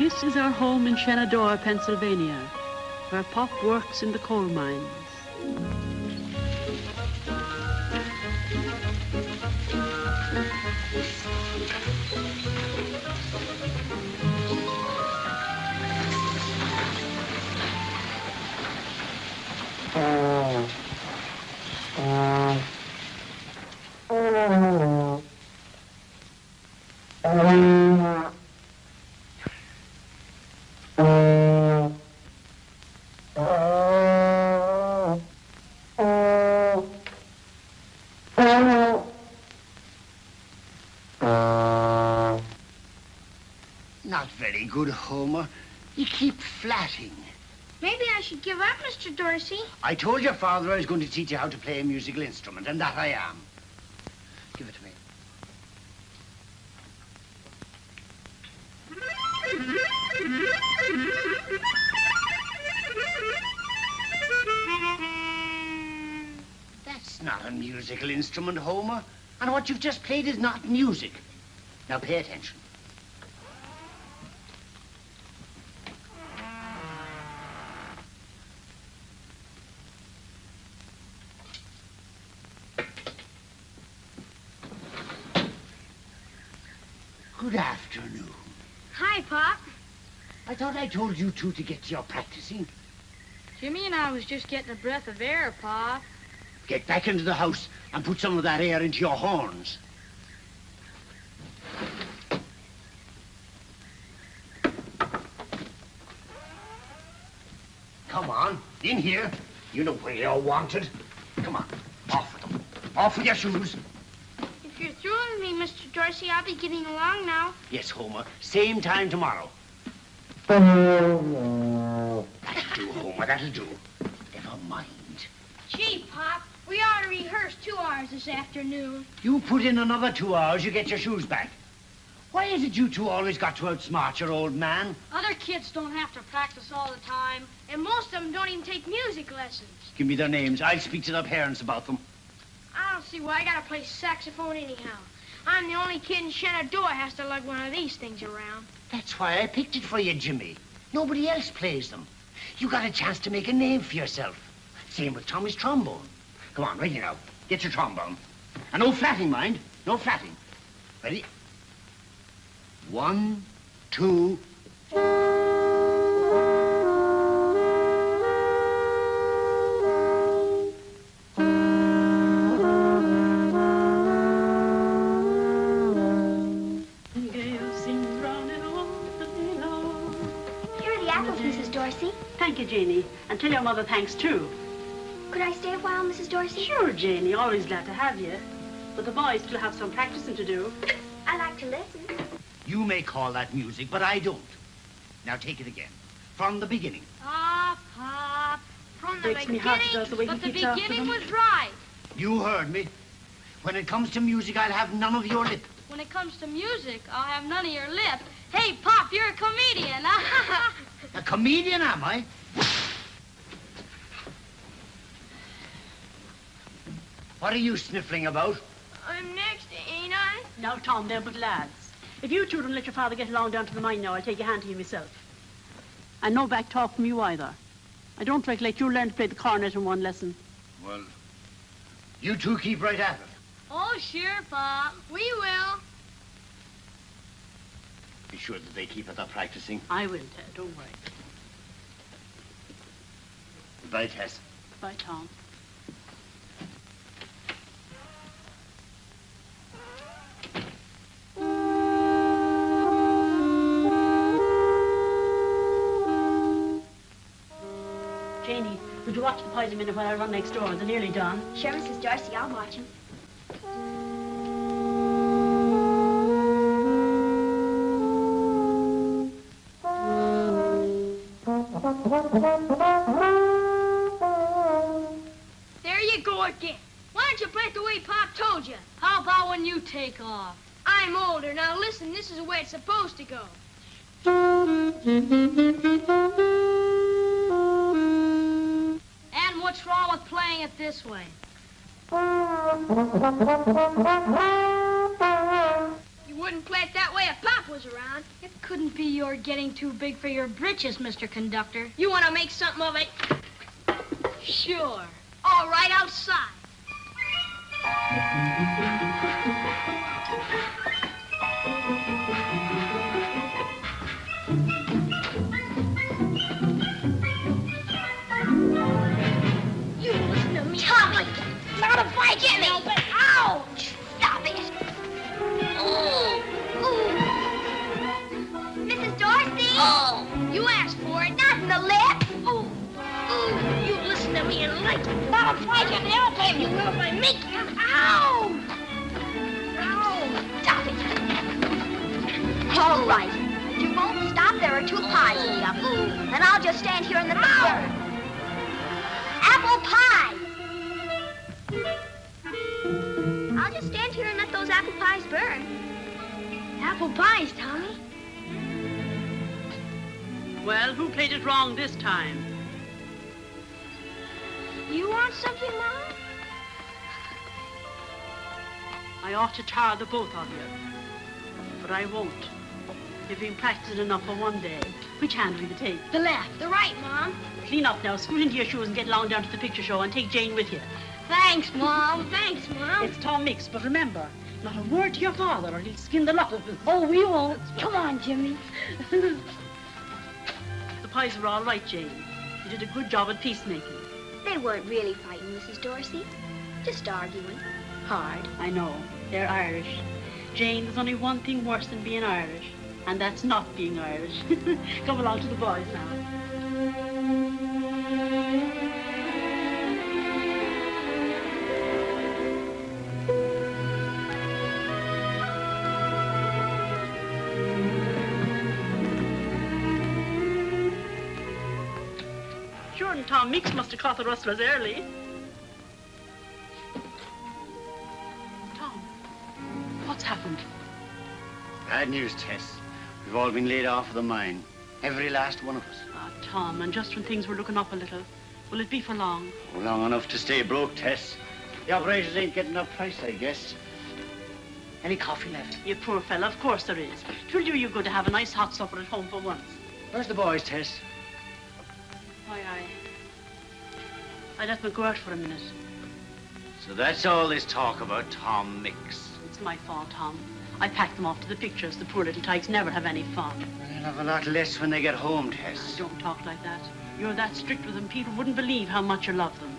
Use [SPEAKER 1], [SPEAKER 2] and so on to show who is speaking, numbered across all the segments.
[SPEAKER 1] This is our home in Shenandoah, Pennsylvania, where Pop works in the coal mines.
[SPEAKER 2] Not very good, Homer. You keep flatting.
[SPEAKER 3] Maybe I should give up, Mr. Dorsey.
[SPEAKER 2] I told your father I was going to teach you how to play a musical instrument, and that I am. Give it to me. That's not a musical instrument, Homer. And what you've just played is not music. Now pay attention. Good afternoon.
[SPEAKER 3] Hi, Pop.
[SPEAKER 2] I thought I told you two to get to your practicing.
[SPEAKER 3] Jimmy and I was just getting a breath of air, Pop.
[SPEAKER 2] Get back into the house and put some of that air into your horns. Come on, in here. You know where you're wanted. Come on, off with them. Off with your shoes.
[SPEAKER 3] If you're through with me, Mr. Dorsey, I'll be getting along now.
[SPEAKER 2] Yes, Homer. Same time tomorrow. That'll do, Homer, that'll do. Never mind.
[SPEAKER 3] Gee, Pop, we ought to rehearse 2 hours this afternoon.
[SPEAKER 2] You put in another 2 hours, you get your shoes back. Why is it you two always got to outsmart your old man?
[SPEAKER 3] Other kids don't have to practice all the time, and most of them don't even take music lessons.
[SPEAKER 2] Give me their names. I'll speak to their parents about them.
[SPEAKER 3] I don't see why I gotta play saxophone anyhow. I'm the only kid in Shenandoah has to lug one of these things around.
[SPEAKER 2] That's why I picked it for you, Jimmy. Nobody else plays them. You got a chance to make a name for yourself. Same with Tommy's trombone. Come on, ready now. Get your trombone. And no flatting, mind. No flatting. Ready? 1, 2...
[SPEAKER 1] Thank you, Janie. And tell your mother thanks, too.
[SPEAKER 3] Could I stay a while, Mrs. Dorsey?
[SPEAKER 1] Sure, Janie. Always glad to have you. But the boys still have some practicing to do.
[SPEAKER 3] I like to listen.
[SPEAKER 2] You may call that music, but I don't. Now take it again. From the beginning.
[SPEAKER 3] Ah, Pop. From the
[SPEAKER 1] Breaks me heart to death the way
[SPEAKER 3] but
[SPEAKER 1] he
[SPEAKER 3] the
[SPEAKER 1] keeps after
[SPEAKER 3] beginning
[SPEAKER 1] them.
[SPEAKER 3] was right.
[SPEAKER 2] You heard me. When it comes to music, I'll have none of your lip.
[SPEAKER 3] When it comes to music, I'll have none of your lip. Hey, Pop, you're a comedian.
[SPEAKER 2] A comedian, am I? What are you sniffling about?
[SPEAKER 3] I'm next, ain't I?
[SPEAKER 1] Now, Tom, they're but lads. If you two don't let your father get along down to the mine now, I'll take a hand to you myself. And no back talk from you either. I don't recollect you learned to play the cornet in one lesson.
[SPEAKER 2] Well, you two keep right at it.
[SPEAKER 3] Oh, sure, Pop. We will.
[SPEAKER 2] Be sure that they keep at their practicing.
[SPEAKER 1] I will, Ted. Don't worry.
[SPEAKER 2] Goodbye, Tess.
[SPEAKER 1] Bye, Tom. Janie, would you watch the pies a minute while I run next door? They're nearly done.
[SPEAKER 3] Sure, Mrs. Dorsey, I'll watch him. There you go again. Why don't you play it the way Pop told you?
[SPEAKER 4] How about when you take off?
[SPEAKER 3] I'm older. Now listen, this is the way it's supposed to go.
[SPEAKER 4] And what's wrong with playing it this way?
[SPEAKER 3] You wouldn't play it that way if Pop was around.
[SPEAKER 4] It couldn't be you're getting too big for your britches, Mr. Conductor.
[SPEAKER 3] You want to make something of it?
[SPEAKER 4] Sure.
[SPEAKER 3] All right, outside. You listen to me. Tommy! Not if I get me! But ouch! Stop it! Ooh! Mrs. Dorsey! Oh! You asked for it, not in the lip! Ooh! Ooh! You listen to me and like it. Not if I can help him! You will by making him. Ow! Ow! Stop it!
[SPEAKER 5] All right. If you won't stop, there are 2 pies in the oven. And I'll just stand here and let them burn. Apple pie! I'll just stand here and let those apple pies burn.
[SPEAKER 3] Apple pies, Tommy.
[SPEAKER 1] Well, who played it wrong this time?
[SPEAKER 3] You want something, Mom?
[SPEAKER 1] I ought to tar the both of you. But I won't. You've been practicing enough for one day. Which hand will you take?
[SPEAKER 3] The left. The right, Mom.
[SPEAKER 1] Clean up now, scoot into your shoes and get along down to the picture show and take Jane with you.
[SPEAKER 3] Thanks, Mom. Thanks, Mom.
[SPEAKER 1] It's Tom Mix, but remember, not a word to your father or he'll skin the lot of us.
[SPEAKER 3] Oh, we won't. Come on, Jimmy.
[SPEAKER 1] The pies were all right, Jane. You did a good job at peacemaking.
[SPEAKER 5] They weren't really fighting, Mrs. Dorsey. Just arguing. Hard.
[SPEAKER 1] I know. They're Irish. Jane, there's only one thing worse than being Irish, and that's not being Irish. Come along to the boys now. Sure, and Tom Mix must have caught the rustlers early. Tom, what's happened?
[SPEAKER 2] Bad news, Tess. We've all been laid off of the mine. Every last one of us.
[SPEAKER 1] Ah, Tom, and just when things were looking up a little, will it be for long?
[SPEAKER 2] Oh, long enough to stay broke, Tess. The operators ain't getting enough price, I guess. Any coffee left?
[SPEAKER 1] You poor fella, of course there is. 'Twill do you good to have a nice hot supper at home for once.
[SPEAKER 2] Where's the boys, Tess?
[SPEAKER 1] Why, I let them go out for a minute.
[SPEAKER 2] So that's all this talk about Tom Mix.
[SPEAKER 1] It's my fault, Tom. I packed them off to the pictures. The poor little tykes never have any fun.
[SPEAKER 2] They'll have a lot less when they get home, Tess.
[SPEAKER 1] Don't talk like that. You're that strict with them, people wouldn't believe how much you love them.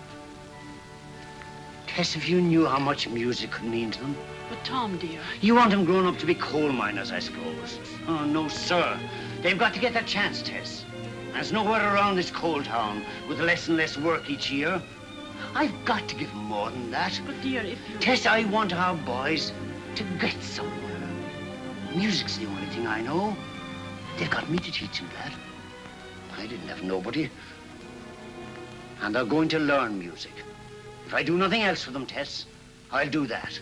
[SPEAKER 2] Tess, if you knew how much music could mean to them.
[SPEAKER 1] But Tom, dear,
[SPEAKER 2] You want them grown up to be coal miners, I suppose. Oh, no, sir. They've got to get that chance, Tess. There's nowhere around this coal town with less and less work each year. I've got to give them more than that.
[SPEAKER 1] but dear, if you...
[SPEAKER 2] Tess, I want our boys to get somewhere. Music's the only thing I know. They've got me to teach them that. I didn't have nobody. And they're going to learn music. If I do nothing else for them, Tess, I'll do that.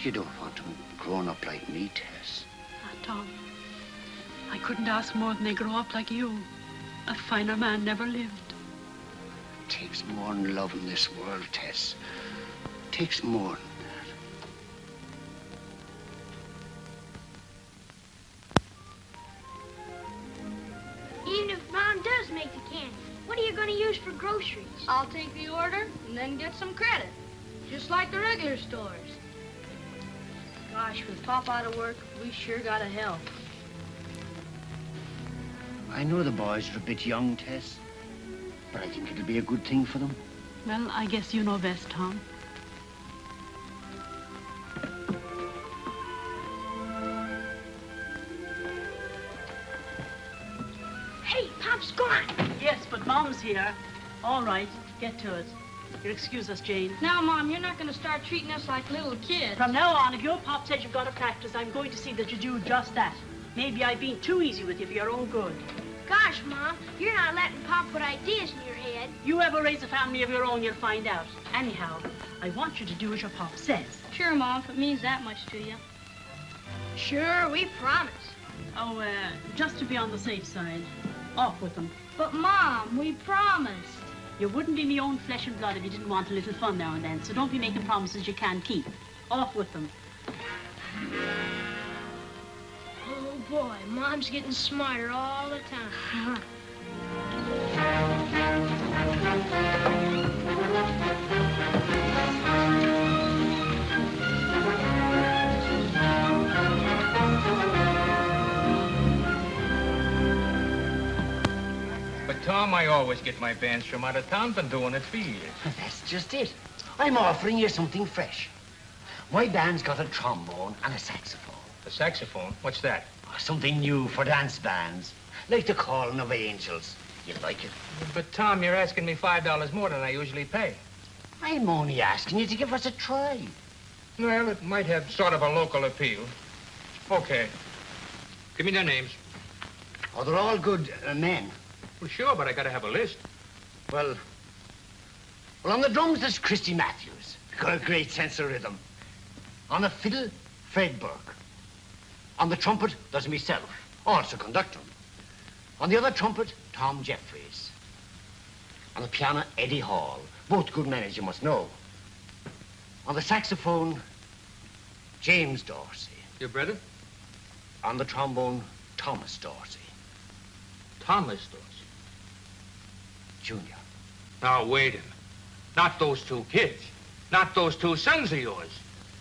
[SPEAKER 2] You don't want them growing up like me, Tess.
[SPEAKER 1] Ah, Tom, I couldn't ask more than they grow up like you. A finer man never lived.
[SPEAKER 2] It takes more than love in this world, Tess. It takes more than that.
[SPEAKER 3] Even if Mom does make the candy, what are you going to use for groceries?
[SPEAKER 4] I'll take the order and then get some credit. Just like the regular stores. Gosh, with Pop out of work, we sure gotta help.
[SPEAKER 2] I know the boys are a bit young, Tess, but I think it'll be a good thing for them.
[SPEAKER 1] Well, I guess you know best, Tom.
[SPEAKER 3] Hey, Pop's gone.
[SPEAKER 1] Yes, but Mom's here. All right, get to it. You'll excuse us, Jane.
[SPEAKER 4] Now, Mom, you're not gonna start treating us like little kids.
[SPEAKER 1] From now on, if your Pop says you've got to practice, I'm going to see that you do just that. Maybe I've been too easy with you for your own good.
[SPEAKER 3] Gosh, Mom, you're not letting Pop put ideas in your head.
[SPEAKER 1] You ever raise a family of your own, you'll find out. Anyhow, I want you to do as your Pop says.
[SPEAKER 4] Sure, Mom, if it means that much to you.
[SPEAKER 3] Sure, we promise.
[SPEAKER 1] Oh, just to be on the safe side. Off with them.
[SPEAKER 4] But, Mom, we promised.
[SPEAKER 1] You wouldn't be me own flesh and blood if you didn't want a little fun now and then, so don't be making promises you can't keep. Off with them.
[SPEAKER 4] Oh, boy, Mom's getting smarter all the time.
[SPEAKER 6] But, Tom, I always get my bands from out of town. Been doing it for years.
[SPEAKER 2] That's just it. I'm offering you something fresh. My band's got a trombone and a saxophone.
[SPEAKER 6] A saxophone? What's that?
[SPEAKER 2] Something new for dance bands, like the Calling of Angels. You'd like it?
[SPEAKER 6] But, Tom, you're asking me $5 more than I usually pay.
[SPEAKER 2] I'm only asking you to give us a try.
[SPEAKER 6] Well, it might have sort of a local appeal. Okay. Give me their names.
[SPEAKER 2] Oh, they're all good men.
[SPEAKER 6] Well, sure, but I gotta have a list.
[SPEAKER 2] Well, on the drums, there's Christy Matthews. Got a great sense of rhythm. On the fiddle, Fred Burke. On the trumpet, there's myself, also conductor. On the other trumpet, Tom Jeffries. On the piano, Eddie Hall. Both good men, as you must know. On the saxophone, James Dorsey.
[SPEAKER 6] Your brother?
[SPEAKER 2] On the trombone, Thomas Dorsey.
[SPEAKER 6] Thomas Dorsey.
[SPEAKER 2] Junior.
[SPEAKER 6] Now, wait a minute. Not those two kids. Not those two sons of yours.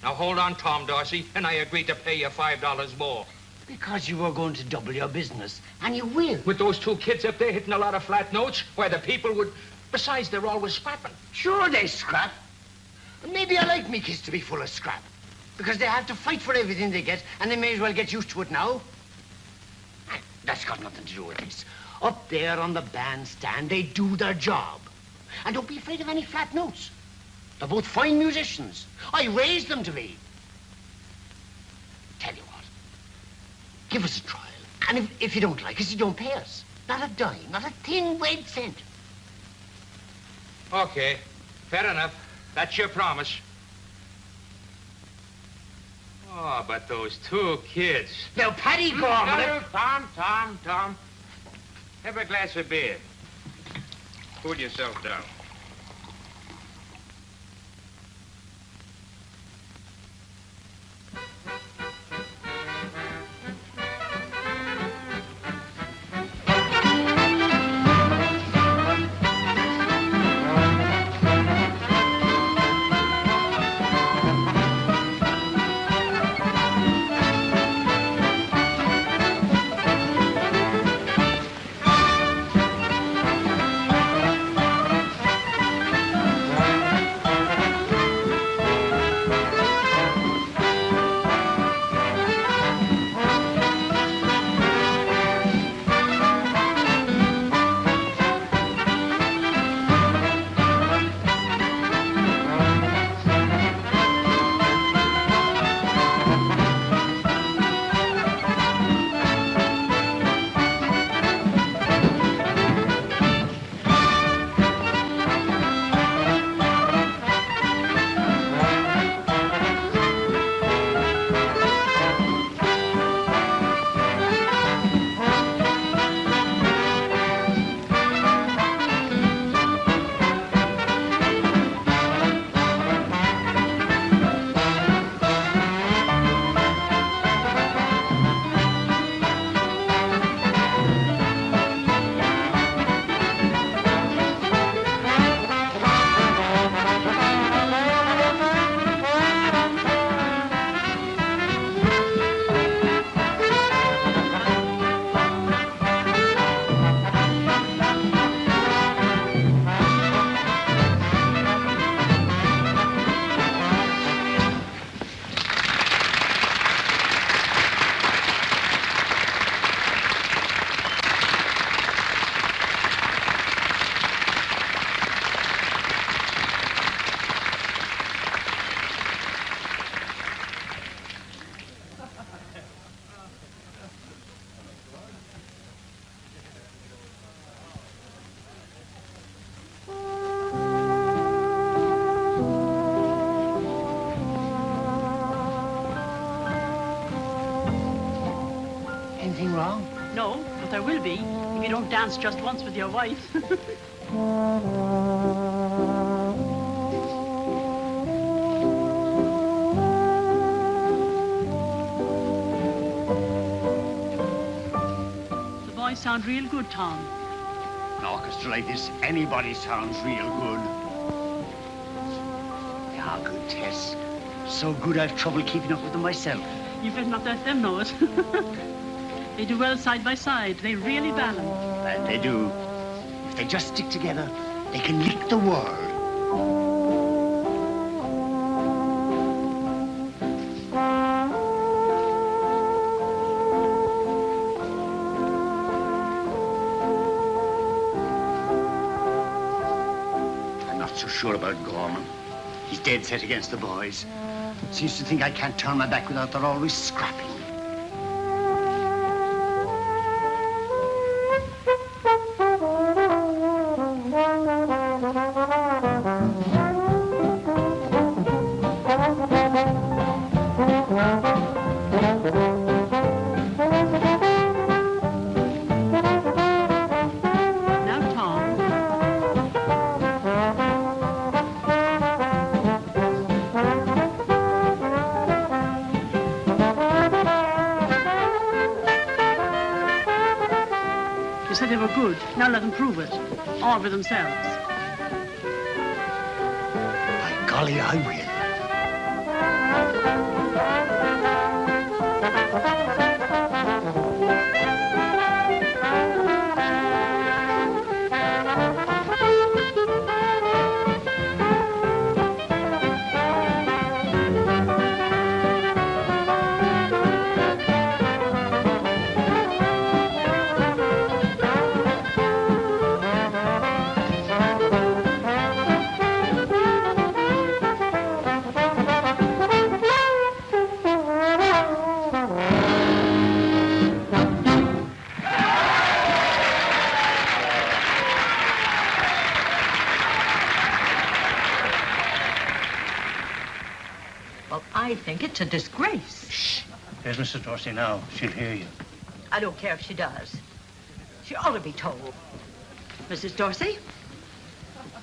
[SPEAKER 6] Now, hold on, Tom Dorsey, and I agree to pay you $5 more.
[SPEAKER 2] Because you were going to double your business, and you will.
[SPEAKER 6] With those two kids up there hitting a lot of flat notes, where the people would... Besides, they're always scrapping.
[SPEAKER 2] Sure, they scrap. And maybe I like me kids to be full of scrap. Because they have to fight for everything they get, and they may as well get used to it now. That's got nothing to do with this. Up there on the bandstand, they do their job. And don't be afraid of any flat notes. They're both fine musicians. I raised them to be. Tell you what, give us a trial. And if you don't like us, you don't pay us. Not a dime, not a thin red cent.
[SPEAKER 6] Okay, fair enough. That's your promise. Oh, but those two kids.
[SPEAKER 2] Now, Paddy, go on.
[SPEAKER 6] No, Tom. Have a glass of beer. Cool yourself down.
[SPEAKER 2] Anything wrong?
[SPEAKER 1] No, but there will be if you don't dance just once with your wife. sound real good, Tom.
[SPEAKER 2] An orchestra like this, anybody sounds real good. They are good, Tess. So good I've trouble keeping up with them myself.
[SPEAKER 1] You better not let them know it. They do well side by side. They really balance.
[SPEAKER 2] And they do. If they just stick together, they can lick the world. I'm not so sure about Gorman. He's dead set against the boys. Seems to think I can't turn my back without they're always scrapping.
[SPEAKER 1] You said they were good. Now let them prove it. All for themselves.
[SPEAKER 2] By golly, I will.
[SPEAKER 7] I think it's a disgrace.
[SPEAKER 2] Shh. There's Mrs. Dorsey now. She'll hear you.
[SPEAKER 7] I don't care if she does. She ought to be told. Mrs. Dorsey,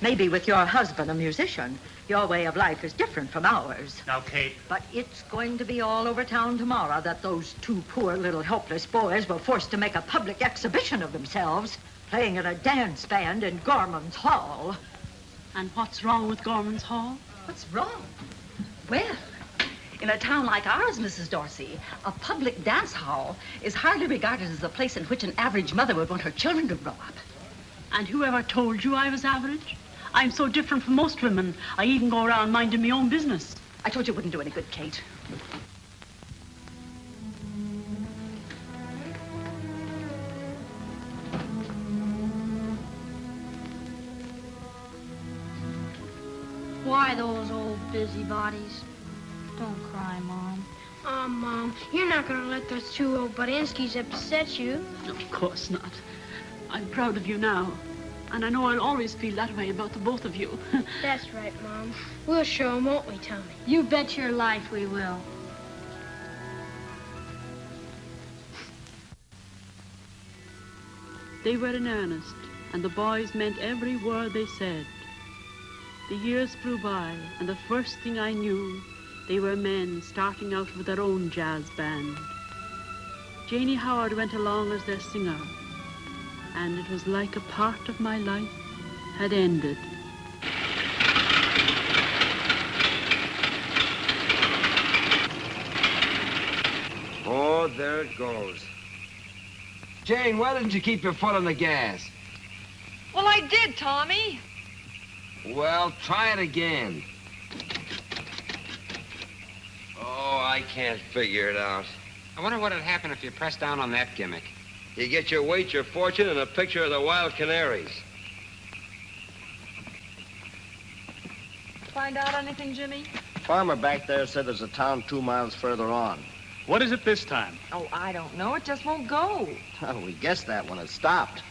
[SPEAKER 7] maybe with your husband a musician, your way of life is different from ours.
[SPEAKER 2] Now, Kate.
[SPEAKER 7] But it's going to be all over town tomorrow that those two poor little helpless boys were forced to make a public exhibition of themselves, playing in a dance band in Gorman's Hall.
[SPEAKER 1] And what's wrong with Gorman's Hall?
[SPEAKER 7] What's wrong? Well, in a town like ours, Mrs. Dorsey, a public dance hall is hardly regarded as a place in which an average mother would want her children to grow up.
[SPEAKER 1] And whoever told you I was average? I'm so different from most women. I even go around minding my own business.
[SPEAKER 7] I told you it wouldn't do any good, Kate.
[SPEAKER 3] Why those old busybodies? Don't cry, Mom. Oh, Mom, you're not going to let those two old Budinskis upset you.
[SPEAKER 1] Of course not. I'm proud of you now. And I know I'll always feel that way about the both of you.
[SPEAKER 3] That's right, Mom. We'll show them, won't we, Tommy? You bet your life we will.
[SPEAKER 1] They were in earnest, and the boys meant every word they said. The years flew by, and the first thing I knew, they were men starting out with their own jazz band. Janie Howard went along as their singer, and it was like a part of my life had ended.
[SPEAKER 8] Oh, there it goes. Jane, why didn't you keep your foot on the gas?
[SPEAKER 4] Well, I did, Tommy.
[SPEAKER 8] Well, try it again. Oh, I can't figure it out.
[SPEAKER 6] I wonder what'd happen if you pressed down on that gimmick.
[SPEAKER 8] You get your weight, your fortune, and a picture of the wild canaries.
[SPEAKER 4] Find out anything, Jimmy?
[SPEAKER 9] Farmer back there said there's a town 2 miles further on.
[SPEAKER 10] What is it this time?
[SPEAKER 4] Oh, I don't know. It just won't go.
[SPEAKER 9] Oh, we guessed that when it stopped.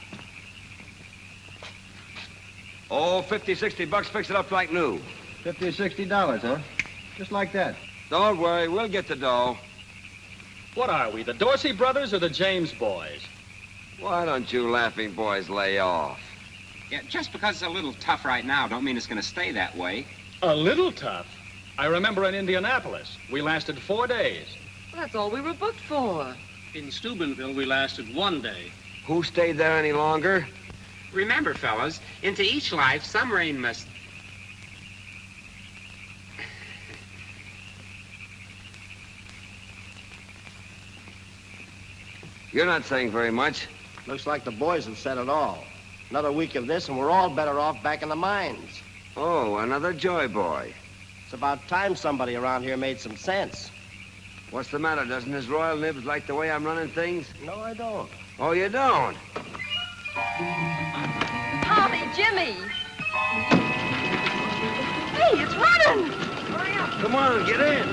[SPEAKER 8] Oh, 50, 60 bucks, fix it up like new.
[SPEAKER 9] $50 or $60, huh? Just like that.
[SPEAKER 8] Don't worry, we'll get the dough.
[SPEAKER 10] What are we, the Dorsey brothers or the James boys?
[SPEAKER 8] Why don't you laughing boys lay off?
[SPEAKER 6] Yeah, just because it's a little tough right now don't mean it's going to stay that way.
[SPEAKER 10] A little tough. I remember in Indianapolis, we lasted 4 days.
[SPEAKER 4] Well, that's all we were booked for.
[SPEAKER 10] In Steubenville, we lasted 1 day.
[SPEAKER 8] Who stayed there any longer?
[SPEAKER 11] Remember, fellas, into each life, some rain must...
[SPEAKER 8] You're not saying very much.
[SPEAKER 9] Looks like the boys have said it all. Another week of this, and we're all better off back in the mines.
[SPEAKER 8] Oh, another joy boy.
[SPEAKER 9] It's about time somebody around here made some sense.
[SPEAKER 8] What's the matter? Doesn't his royal nibs like the way I'm running things?
[SPEAKER 9] No, I don't.
[SPEAKER 8] Oh, you don't?
[SPEAKER 7] Tommy, Jimmy. Hey, it's running.
[SPEAKER 8] Hurry up. Come on, get in.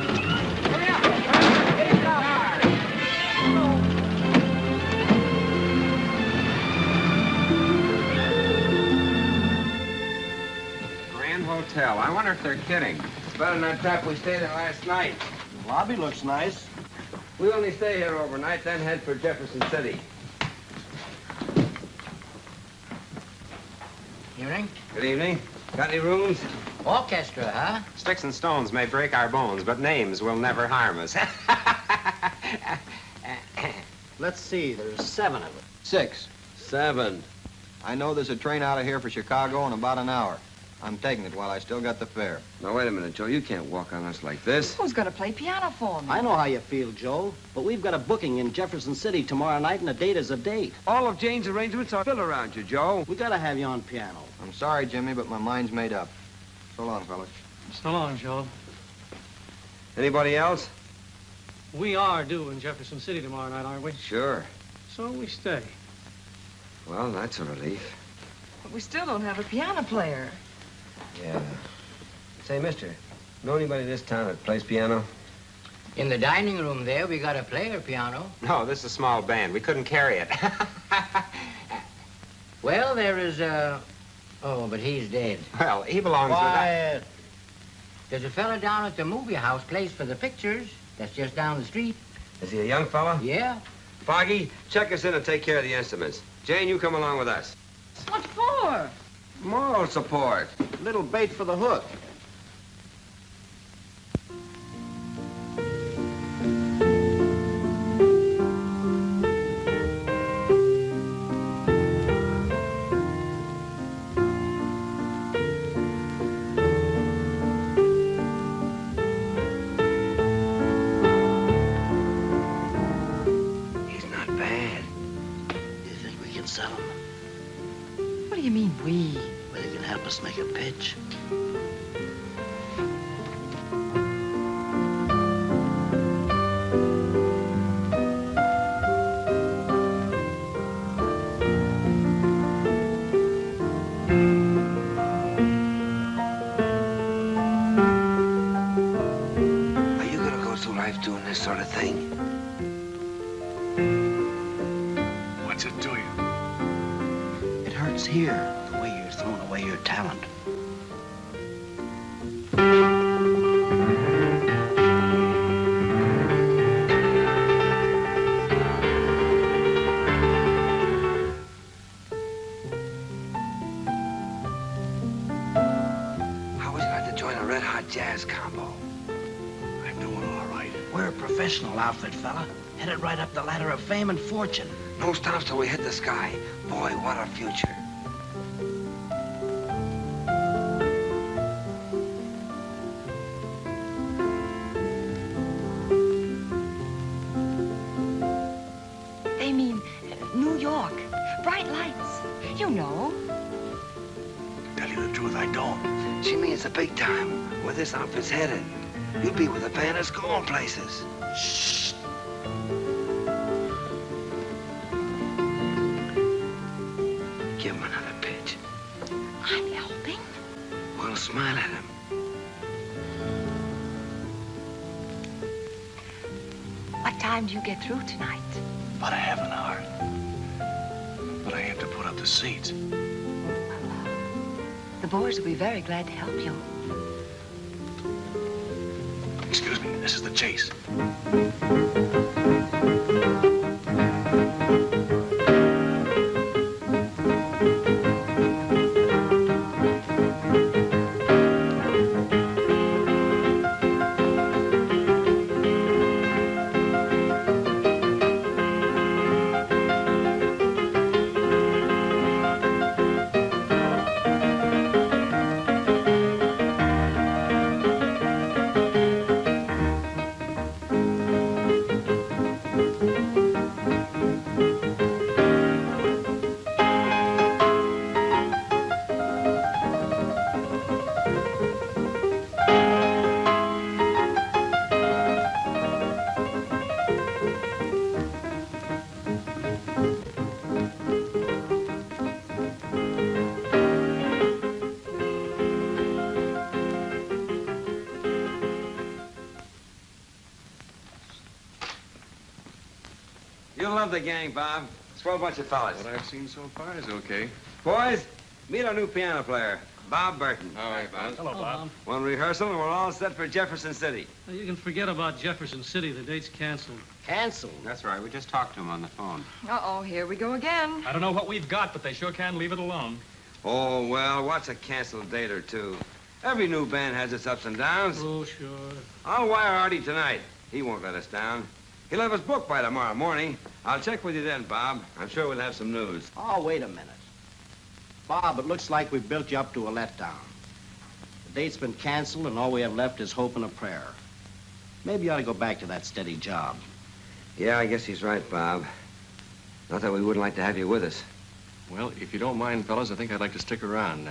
[SPEAKER 11] Hurry up! Get in the car! Grand Hotel. I wonder if they're kidding.
[SPEAKER 8] It's better than that trap we stayed in last night.
[SPEAKER 9] The lobby looks nice.
[SPEAKER 8] We only stay here overnight, then head for Jefferson City.
[SPEAKER 12] Evening.
[SPEAKER 8] Good evening. Got any rooms?
[SPEAKER 12] Orchestra, huh?
[SPEAKER 11] Sticks and stones may break our bones, but names will never harm us.
[SPEAKER 13] Let's see, there's 7 of them.
[SPEAKER 14] 6.
[SPEAKER 8] 7.
[SPEAKER 14] I know there's a train out of here for Chicago in about an hour. I'm taking it while I still got the fare.
[SPEAKER 8] Now, wait a minute, Joe. You can't walk on us like this.
[SPEAKER 7] Who's going to play piano for me?
[SPEAKER 13] I know how you feel, Joe, but we've got a booking in Jefferson City tomorrow night, and a date is a date.
[SPEAKER 8] All of Jane's arrangements are built around you, Joe.
[SPEAKER 13] We got to have you on piano.
[SPEAKER 14] I'm sorry, Jimmy, but my mind's made up. So long, fellas.
[SPEAKER 15] So long, Joe.
[SPEAKER 8] Anybody else?
[SPEAKER 15] We are due in Jefferson City tomorrow night, aren't we?
[SPEAKER 8] Sure.
[SPEAKER 15] So we stay.
[SPEAKER 8] Well, that's a relief.
[SPEAKER 7] But we still don't have a piano player.
[SPEAKER 8] Yeah. Say, mister, know anybody in this town that plays piano?
[SPEAKER 12] In the dining room there, we got a player piano.
[SPEAKER 11] No, this is a small band. We couldn't carry it.
[SPEAKER 12] Well, there is Oh, but he's dead.
[SPEAKER 11] Well, he belongs
[SPEAKER 12] Quiet. There's a fella down at the movie house place for the pictures. That's just down the street.
[SPEAKER 8] Is he a young fella?
[SPEAKER 12] Yeah.
[SPEAKER 8] Foggy, check us in and take care of the instruments. Jane, you come along with us.
[SPEAKER 7] What for?
[SPEAKER 8] Moral support.
[SPEAKER 13] Little bait for the hook.
[SPEAKER 8] He's not bad.
[SPEAKER 13] You think we can sell him?
[SPEAKER 7] What do you mean, we?
[SPEAKER 13] Well, you can help us make a pitch.
[SPEAKER 8] Are you gonna go through life doing this sort of thing?
[SPEAKER 16] What's it to you?
[SPEAKER 13] It hurts here, the way you're throwing away your talent.
[SPEAKER 8] How would you like to join a red-hot jazz combo?
[SPEAKER 13] I'm doing all right. We're a professional outfit, fella. Headed right up the ladder of fame and fortune.
[SPEAKER 8] No stops till we hit the sky. Boy, what a future.
[SPEAKER 7] They mean New York. Bright lights. You know.
[SPEAKER 16] Tell you the truth, I don't.
[SPEAKER 8] She means the big time, where this outfit's headed. You'll be with a band that's going places.
[SPEAKER 13] Shh.
[SPEAKER 8] Give him another pitch.
[SPEAKER 7] I'm helping.
[SPEAKER 8] Well, smile at him.
[SPEAKER 7] What time do you get through tonight?
[SPEAKER 16] About a half an hour. But I have to put up the seats.
[SPEAKER 7] The boys will be very glad to help you.
[SPEAKER 16] Excuse me, this is the chase.
[SPEAKER 8] love the gang, Bob. Swell bunch of fellas.
[SPEAKER 17] What I've seen so far is okay.
[SPEAKER 8] Boys, meet our new piano player, Bob Burton.
[SPEAKER 17] All right, Bob.
[SPEAKER 15] Hello, Bob.
[SPEAKER 8] One rehearsal and we're all set for Jefferson City.
[SPEAKER 15] Well, you can forget about Jefferson City. The date's canceled.
[SPEAKER 9] Canceled?
[SPEAKER 11] That's right. We just talked to him on the phone.
[SPEAKER 18] Uh-oh, here we go again.
[SPEAKER 10] I don't know what we've got, but they sure can't leave it alone.
[SPEAKER 8] Oh, well, what's a canceled date or two? Every new band has its ups and downs.
[SPEAKER 15] Oh, sure.
[SPEAKER 8] I'll wire Artie tonight. He won't let us down. He'll have us booked by tomorrow morning. I'll check with you then, Bob. I'm sure we'll have some news.
[SPEAKER 9] Oh, wait a minute. Bob, it looks like we built you up to a letdown. The date's been canceled, and all we have left is hope and a prayer. Maybe you ought to go back to that steady job.
[SPEAKER 8] Yeah, I guess he's right, Bob. Not that we wouldn't like to have you with us.
[SPEAKER 17] Well, if you don't mind, fellas, I think I'd like to stick around.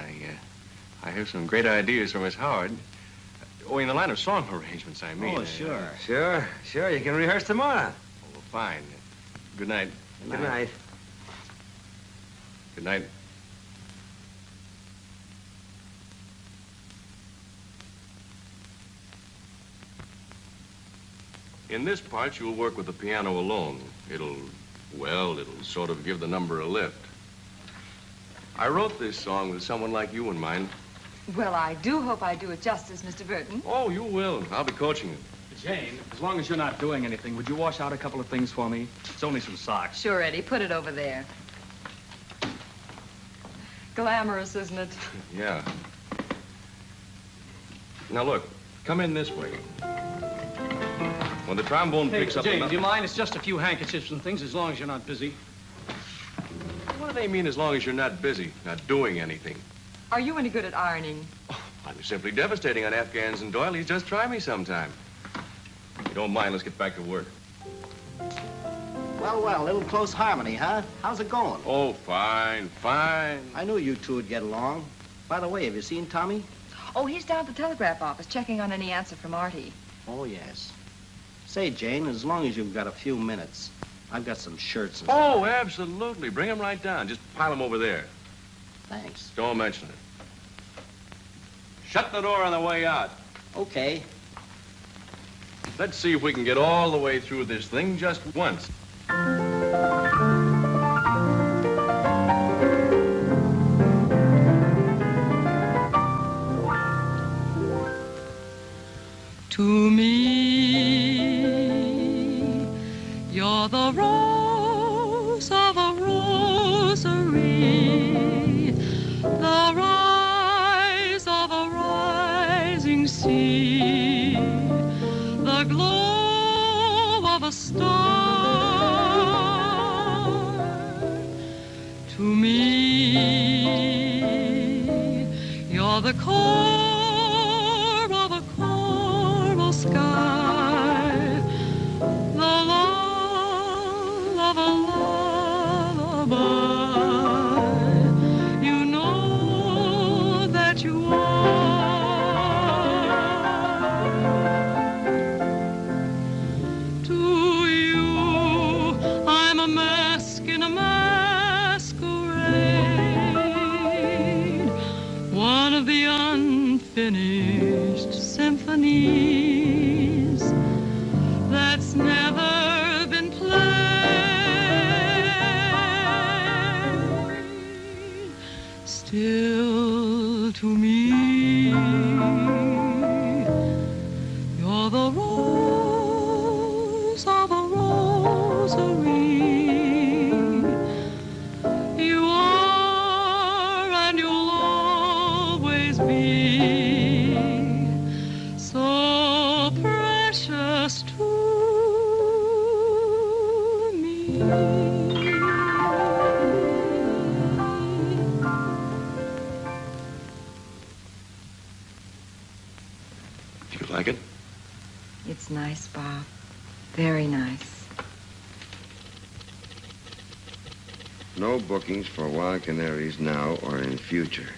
[SPEAKER 17] I have some great ideas for Miss Howard. Oh, in the line of song arrangements, I mean.
[SPEAKER 9] Oh, sure.
[SPEAKER 8] Sure. You can rehearse tomorrow.
[SPEAKER 17] Oh, fine. Good night.
[SPEAKER 8] Good night.
[SPEAKER 17] Good night. In this part, you'll work with the piano alone. It'll sort of give the number a lift. I wrote this song with someone like you in mind.
[SPEAKER 18] Well, I do hope I do it justice, Mr. Burton.
[SPEAKER 17] Oh, you will. I'll be coaching you.
[SPEAKER 10] Jane, as long as you're not doing anything, would you wash out a couple of things for me? It's only some socks.
[SPEAKER 18] Sure, Eddie. Put it over there. Glamorous, isn't it?
[SPEAKER 17] Yeah. Now, look. Come in this way. When the trombone
[SPEAKER 15] Hey,
[SPEAKER 17] picks up...
[SPEAKER 15] Jane, do you mind? It's just a few handkerchiefs and things, as long as you're not busy.
[SPEAKER 17] What do they mean, as long as you're not busy, not doing anything?
[SPEAKER 18] Are you any good at ironing?
[SPEAKER 17] I'm simply devastating on Afghans and doilies. Just try me sometime. If you don't mind, let's get back to work.
[SPEAKER 9] Well, a little close harmony, huh? How's it going?
[SPEAKER 17] Oh, fine.
[SPEAKER 9] I knew you two would get along. By the way, have you seen Tommy?
[SPEAKER 18] Oh, he's down at the telegraph office checking on any answer from Artie.
[SPEAKER 9] Oh, yes. Say, Jane, as long as you've got a few minutes, I've got some shirts and...
[SPEAKER 17] Oh, absolutely. Bring them right down. Just pile them over there.
[SPEAKER 9] Thanks.
[SPEAKER 17] Don't mention it. Shut the door on the way out.
[SPEAKER 9] Okay.
[SPEAKER 17] Let's see if we can get all the way through this thing just once.
[SPEAKER 19] To me, you're the rose of a rosary, the rise of a rising sea, the glow of a star. To me, you're the core of a coral sky, the lull of a lullaby. You know that you are. To you, I'm a mask in a masquerade, one of the unfinished symphonies that's never been played. Still, to me, you're the rose of a rosary. You are and you'll always be so precious to me.
[SPEAKER 17] Do you like it?
[SPEAKER 18] It's nice, Bob. Very nice.
[SPEAKER 20] No bookings for Wild Canaries now or in future.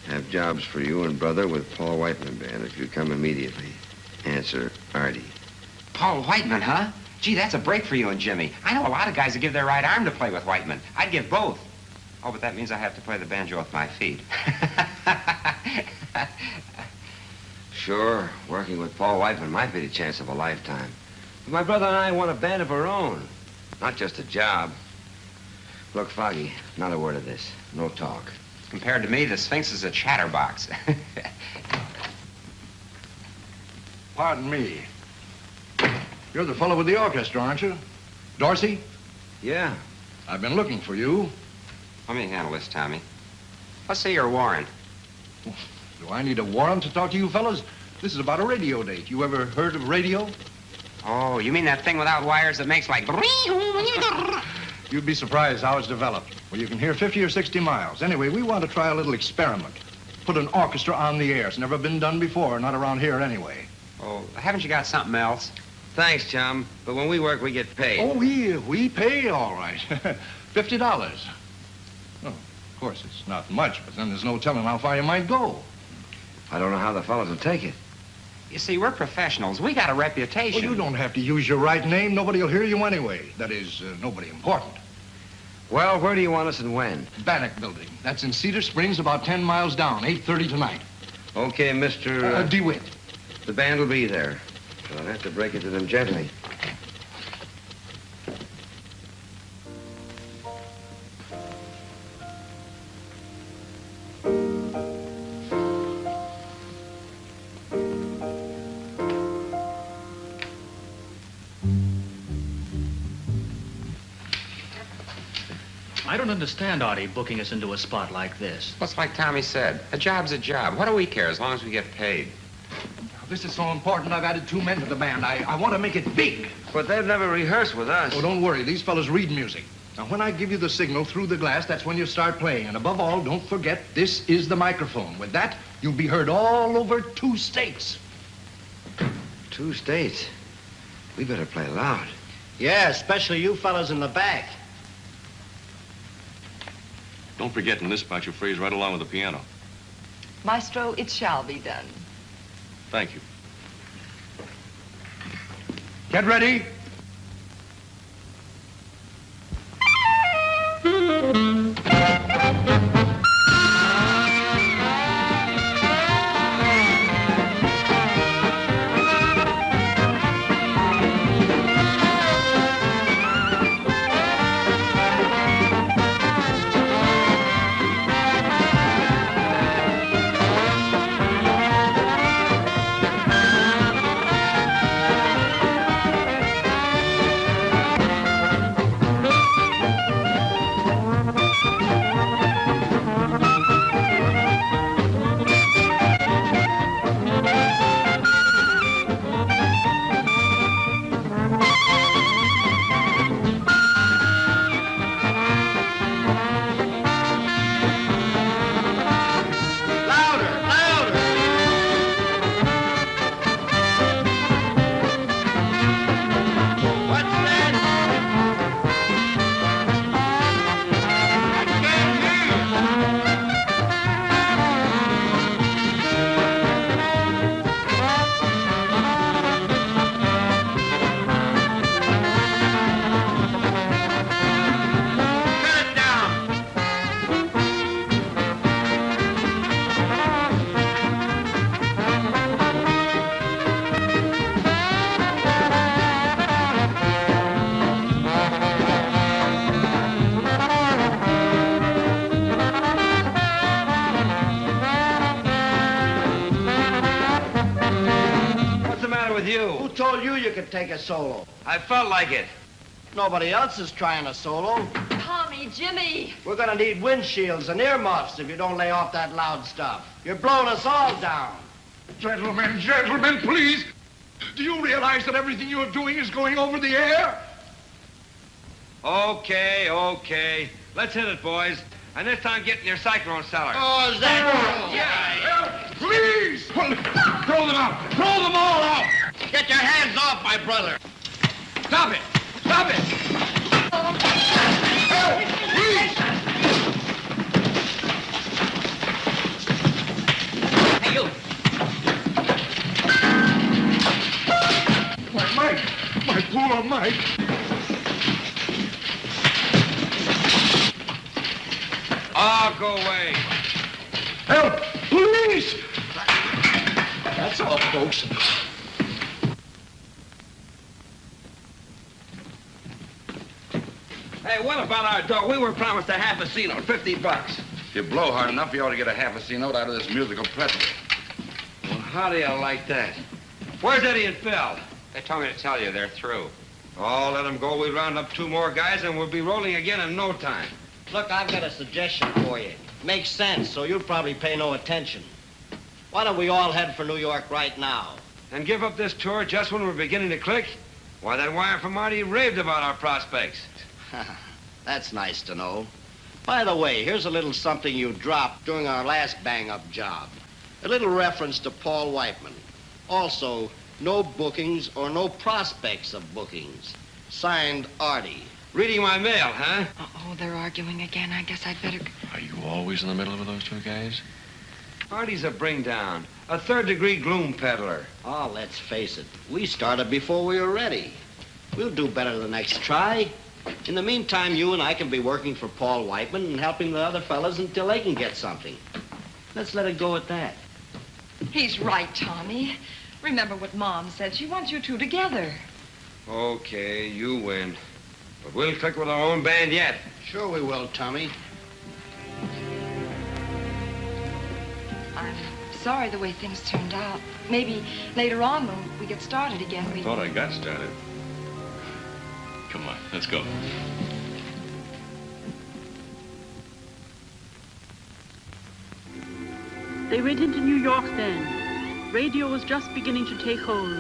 [SPEAKER 20] Have jobs for you and brother with Paul Whiteman Band if you come immediately. Answer, Artie.
[SPEAKER 11] Paul Whiteman, huh? Gee, that's a break for you and Jimmy. I know a lot of guys that give their right arm to play with Whiteman. I'd give both. Oh, but that means I have to play the banjo with my feet.
[SPEAKER 8] Sure, working with Paul Whiteman might be the chance of a lifetime. But my brother and I want a band of our own. Not just a job. Look, Foggy, not a word of this. No talk.
[SPEAKER 11] Compared to me, the Sphinx is a chatterbox.
[SPEAKER 16] Pardon me. You're the fellow with the orchestra, aren't you? Dorsey?
[SPEAKER 8] Yeah.
[SPEAKER 16] I've been looking for you.
[SPEAKER 11] Let me handle this, Tommy. Let's see your warrant.
[SPEAKER 16] Do I need a warrant to talk to you fellas? This is about a radio date. You ever heard of radio?
[SPEAKER 11] Oh, you mean that thing without wires that makes like...
[SPEAKER 16] You'd be surprised how it's developed. Well, you can hear 50 or 60 miles. Anyway, we want to try a little experiment. Put an orchestra on the air. It's never been done before, not around here anyway.
[SPEAKER 11] Oh, haven't you got something else?
[SPEAKER 8] Thanks, chum. But when we work, we get paid.
[SPEAKER 16] Oh, we pay all right. $50. Well, of course, it's not much, but then there's no telling how far you might go.
[SPEAKER 8] I don't know how the fellas will take it.
[SPEAKER 11] You see, we're professionals. We got a reputation.
[SPEAKER 16] Well, you don't have to use your right name. Nobody will hear you anyway. That is, nobody important.
[SPEAKER 8] Well, where do you want us and when?
[SPEAKER 16] Bannock Building. That's in Cedar Springs, about 10 miles down, 8:30 tonight.
[SPEAKER 8] Okay, Mr.
[SPEAKER 16] DeWitt.
[SPEAKER 8] The band will be there. But I'll have to break it to them gently.
[SPEAKER 10] I don't understand Artie booking us into a spot like this.
[SPEAKER 11] Well, it's like Tommy said. A job's a job. What do we care as long as we get paid?
[SPEAKER 16] This is so important, I've added 2 men to the band. I want to make it big.
[SPEAKER 8] But they've never rehearsed with us.
[SPEAKER 16] Oh, don't worry. These fellas read music. Now, when I give you the signal through the glass, that's when you start playing. And above all, don't forget, this is the microphone. With that, you'll be heard all over 2 states.
[SPEAKER 8] 2 states? We better play loud.
[SPEAKER 9] Yeah, especially you fellas in the back.
[SPEAKER 17] Don't forget in this part you phrase right along with the piano.
[SPEAKER 18] Maestro, it shall be done.
[SPEAKER 17] Thank you.
[SPEAKER 16] Get ready.
[SPEAKER 9] Who told you you could take a solo?
[SPEAKER 8] I felt like it.
[SPEAKER 9] Nobody else is trying a solo.
[SPEAKER 18] Tommy, Jimmy.
[SPEAKER 9] We're gonna need windshields and earmuffs if you don't lay off that loud stuff. You're blowing us all down.
[SPEAKER 16] Gentlemen, please. Do you realize that everything you're doing is going over the air?
[SPEAKER 8] Okay. Let's hit it, boys. And this time get in your cyclone cellar.
[SPEAKER 9] Oh, is that...
[SPEAKER 16] Yeah. Please! Throw them out! Throw them all out!
[SPEAKER 9] Get your hands off my brother!
[SPEAKER 16] Stop it! Stop it! Help! Please!
[SPEAKER 12] Hey, you!
[SPEAKER 16] My Mike! My poor Mike!
[SPEAKER 8] Oh, go away.
[SPEAKER 16] Help! Please! That's all, folks.
[SPEAKER 8] Hey, what about our dough? We were promised a half a C-note, $50.
[SPEAKER 21] If you blow hard enough, you ought to get a half a C-note out of this musical pretzel.
[SPEAKER 8] Well, how do you like that? Where's Eddie and Phil?
[SPEAKER 11] They told me to tell you they're through.
[SPEAKER 8] Oh, let them go. We round up 2 more guys and we'll be rolling again in no time.
[SPEAKER 9] Look, I've got a suggestion for you. Makes sense, so you'll probably pay no attention. Why don't we all head for New York right now?
[SPEAKER 8] And give up this tour just when we're beginning to click? Why, that wire from Marty raved about our prospects.
[SPEAKER 9] That's nice to know. By the way, here's a little something you dropped during our last bang-up job. A little reference to Paul Whiteman. Also, no bookings or no prospects of bookings. Signed, Artie.
[SPEAKER 8] Reading my mail, huh?
[SPEAKER 18] Uh-oh, they're arguing again. I guess I'd better...
[SPEAKER 17] Are you always in the middle with those 2 guys?
[SPEAKER 8] Artie's a bring-down. A third-degree gloom peddler.
[SPEAKER 9] Oh, let's face it. We started before we were ready. We'll do better the next try. In the meantime, you and I can be working for Paul Whiteman and helping the other fellas until they can get something. Let's let it go at that.
[SPEAKER 18] He's right, Tommy. Remember what Mom said. She wants you two together.
[SPEAKER 8] Okay, you win. But we'll click with our own band yet.
[SPEAKER 9] Sure we will, Tommy.
[SPEAKER 18] I'm sorry the way things turned out. Maybe later on when we get started again, we...
[SPEAKER 17] Thought I got started. Come on, let's go.
[SPEAKER 1] They went into New York then. Radio was just beginning to take hold,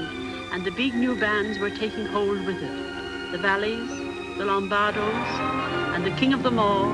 [SPEAKER 1] and the big new bands were taking hold with it. The Valleys, the Lombardos, and the king of them all,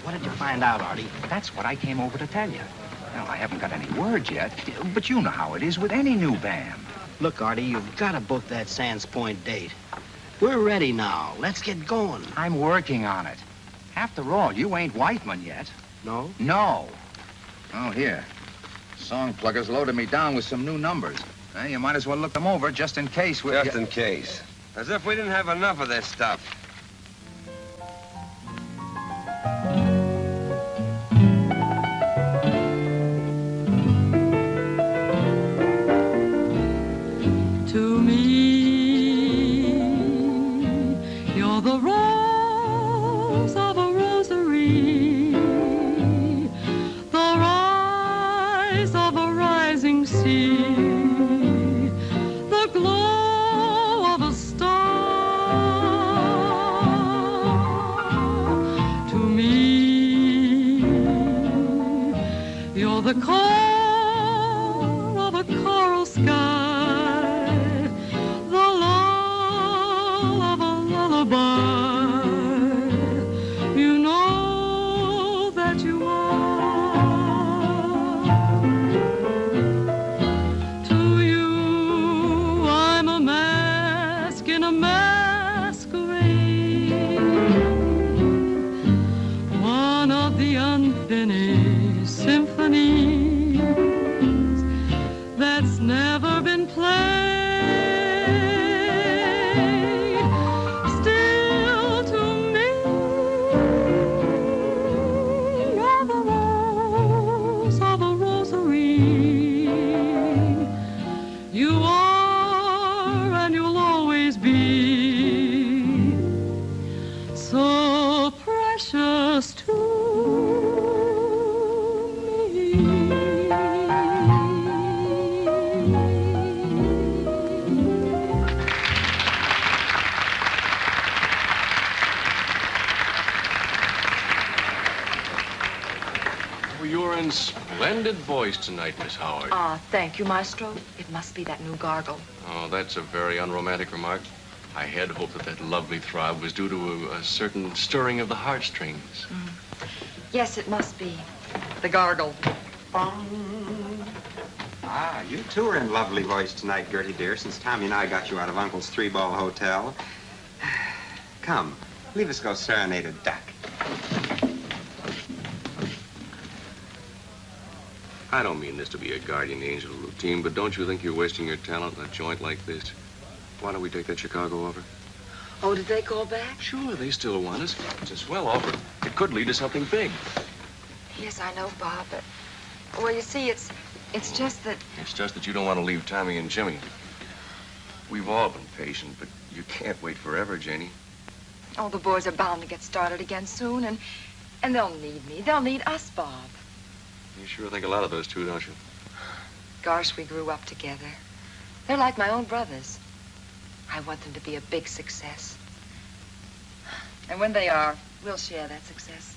[SPEAKER 9] What did you find out, Artie?
[SPEAKER 22] That's what I came over to tell you. Now, I haven't got any word yet, but you know how it is with any new band.
[SPEAKER 9] Look, Artie, you've got to book that Sands Point date. We're ready now. Let's get going.
[SPEAKER 22] I'm working on it. After all, you ain't Whiteman yet.
[SPEAKER 9] No?
[SPEAKER 22] No. Oh, here. Song Plugger's loaded me down with some new numbers. You might as well look them over just in case we...
[SPEAKER 8] Just in case. As if we didn't have enough of this stuff.
[SPEAKER 19] To me, you're the rose of a rosary, the rise of a rising sea. the core of a coral sky, the lull of a lullaby, you know that you are. To you, I'm a mask in a masquerade, one of the unfinished symphonies that's never been played. Still to me, you're the rose of a rosary. You are and you'll always be so precious to
[SPEAKER 17] Oh, you're in splendid voice tonight, Miss Howard.
[SPEAKER 18] Ah, thank you, Maestro. It must be that new gargle.
[SPEAKER 17] Oh, that's a very unromantic remark. I had hoped that that lovely throb was due to a certain stirring of the heartstrings.
[SPEAKER 18] Yes, it must be. The gargle.
[SPEAKER 11] Ah, you too are in lovely voice tonight, Gertie dear, since Tommy and I got you out of Uncle's three-ball hotel. Come, leave us go serenade a duck.
[SPEAKER 17] I don't mean this to be a guardian angel routine, but don't you think you're wasting your talent in a joint like this? Why don't we take that Chicago offer?
[SPEAKER 18] Oh, did they call back?
[SPEAKER 17] Sure, they still want us. It's a swell offer. It could lead to something big.
[SPEAKER 18] Yes, I know, Bob, but... Well, you see, it's just that...
[SPEAKER 17] It's just that you don't want to leave Tommy and Jimmy. We've all been patient, but you can't wait forever, Janie.
[SPEAKER 18] Oh, the boys are bound to get started again soon, and they'll need me. They'll need us, Bob.
[SPEAKER 17] You sure think a lot of those two, don't you?
[SPEAKER 18] Gosh, we grew up together. They're like my own brothers. I want them to be a big success. And when they are, we'll share that success.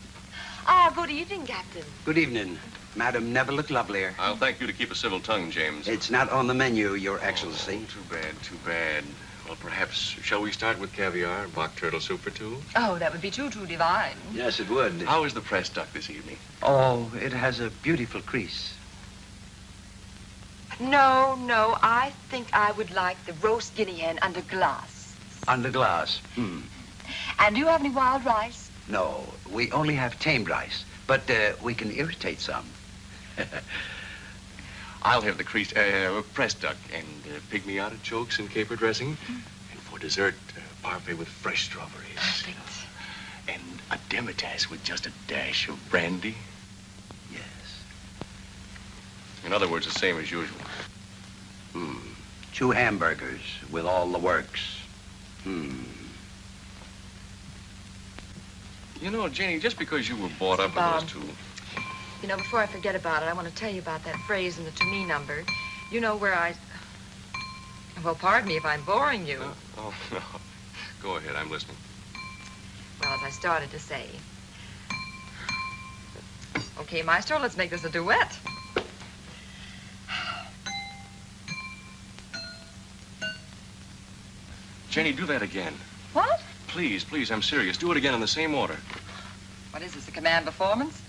[SPEAKER 18] Ah, good evening, Captain.
[SPEAKER 2] Good evening. Madam never looked lovelier.
[SPEAKER 17] I'll thank you to keep a civil tongue, James.
[SPEAKER 2] It's not on the menu, Your Excellency.
[SPEAKER 17] Oh, too bad, too bad. Well, perhaps, shall we start with caviar, mock turtle soup for two?
[SPEAKER 18] Oh, that would be too divine.
[SPEAKER 2] Yes, it would.
[SPEAKER 17] How is the press duck this evening?
[SPEAKER 2] Oh, it has a beautiful crease.
[SPEAKER 18] No, I think I would like the roast guinea hen under glass.
[SPEAKER 2] Under glass.
[SPEAKER 18] And do you have any wild rice?
[SPEAKER 2] No, we only have tamed rice, but we can irritate some.
[SPEAKER 17] I'll have the creased pressed duck and pygmy artichokes and caper dressing. And for dessert, parfait with fresh strawberries.
[SPEAKER 18] Perfect.
[SPEAKER 17] And a demitasse with just a dash of brandy.
[SPEAKER 2] Yes.
[SPEAKER 17] In other words, the same as usual.
[SPEAKER 2] 2 hamburgers with all the works.
[SPEAKER 17] You know, Janie, just because you were brought up with those two...
[SPEAKER 18] You know, before I forget about it, I want to tell you about that phrase in the to me number. You know where I... Well, pardon me if I'm boring you.
[SPEAKER 17] Oh, no. Go ahead, I'm listening.
[SPEAKER 18] Well, as I started to say. Okay, Maestro, let's make this a duet.
[SPEAKER 17] Jenny, do that again.
[SPEAKER 18] What?
[SPEAKER 17] Please, please, I'm serious. Do it again in the same order.
[SPEAKER 18] What is this, a command performance?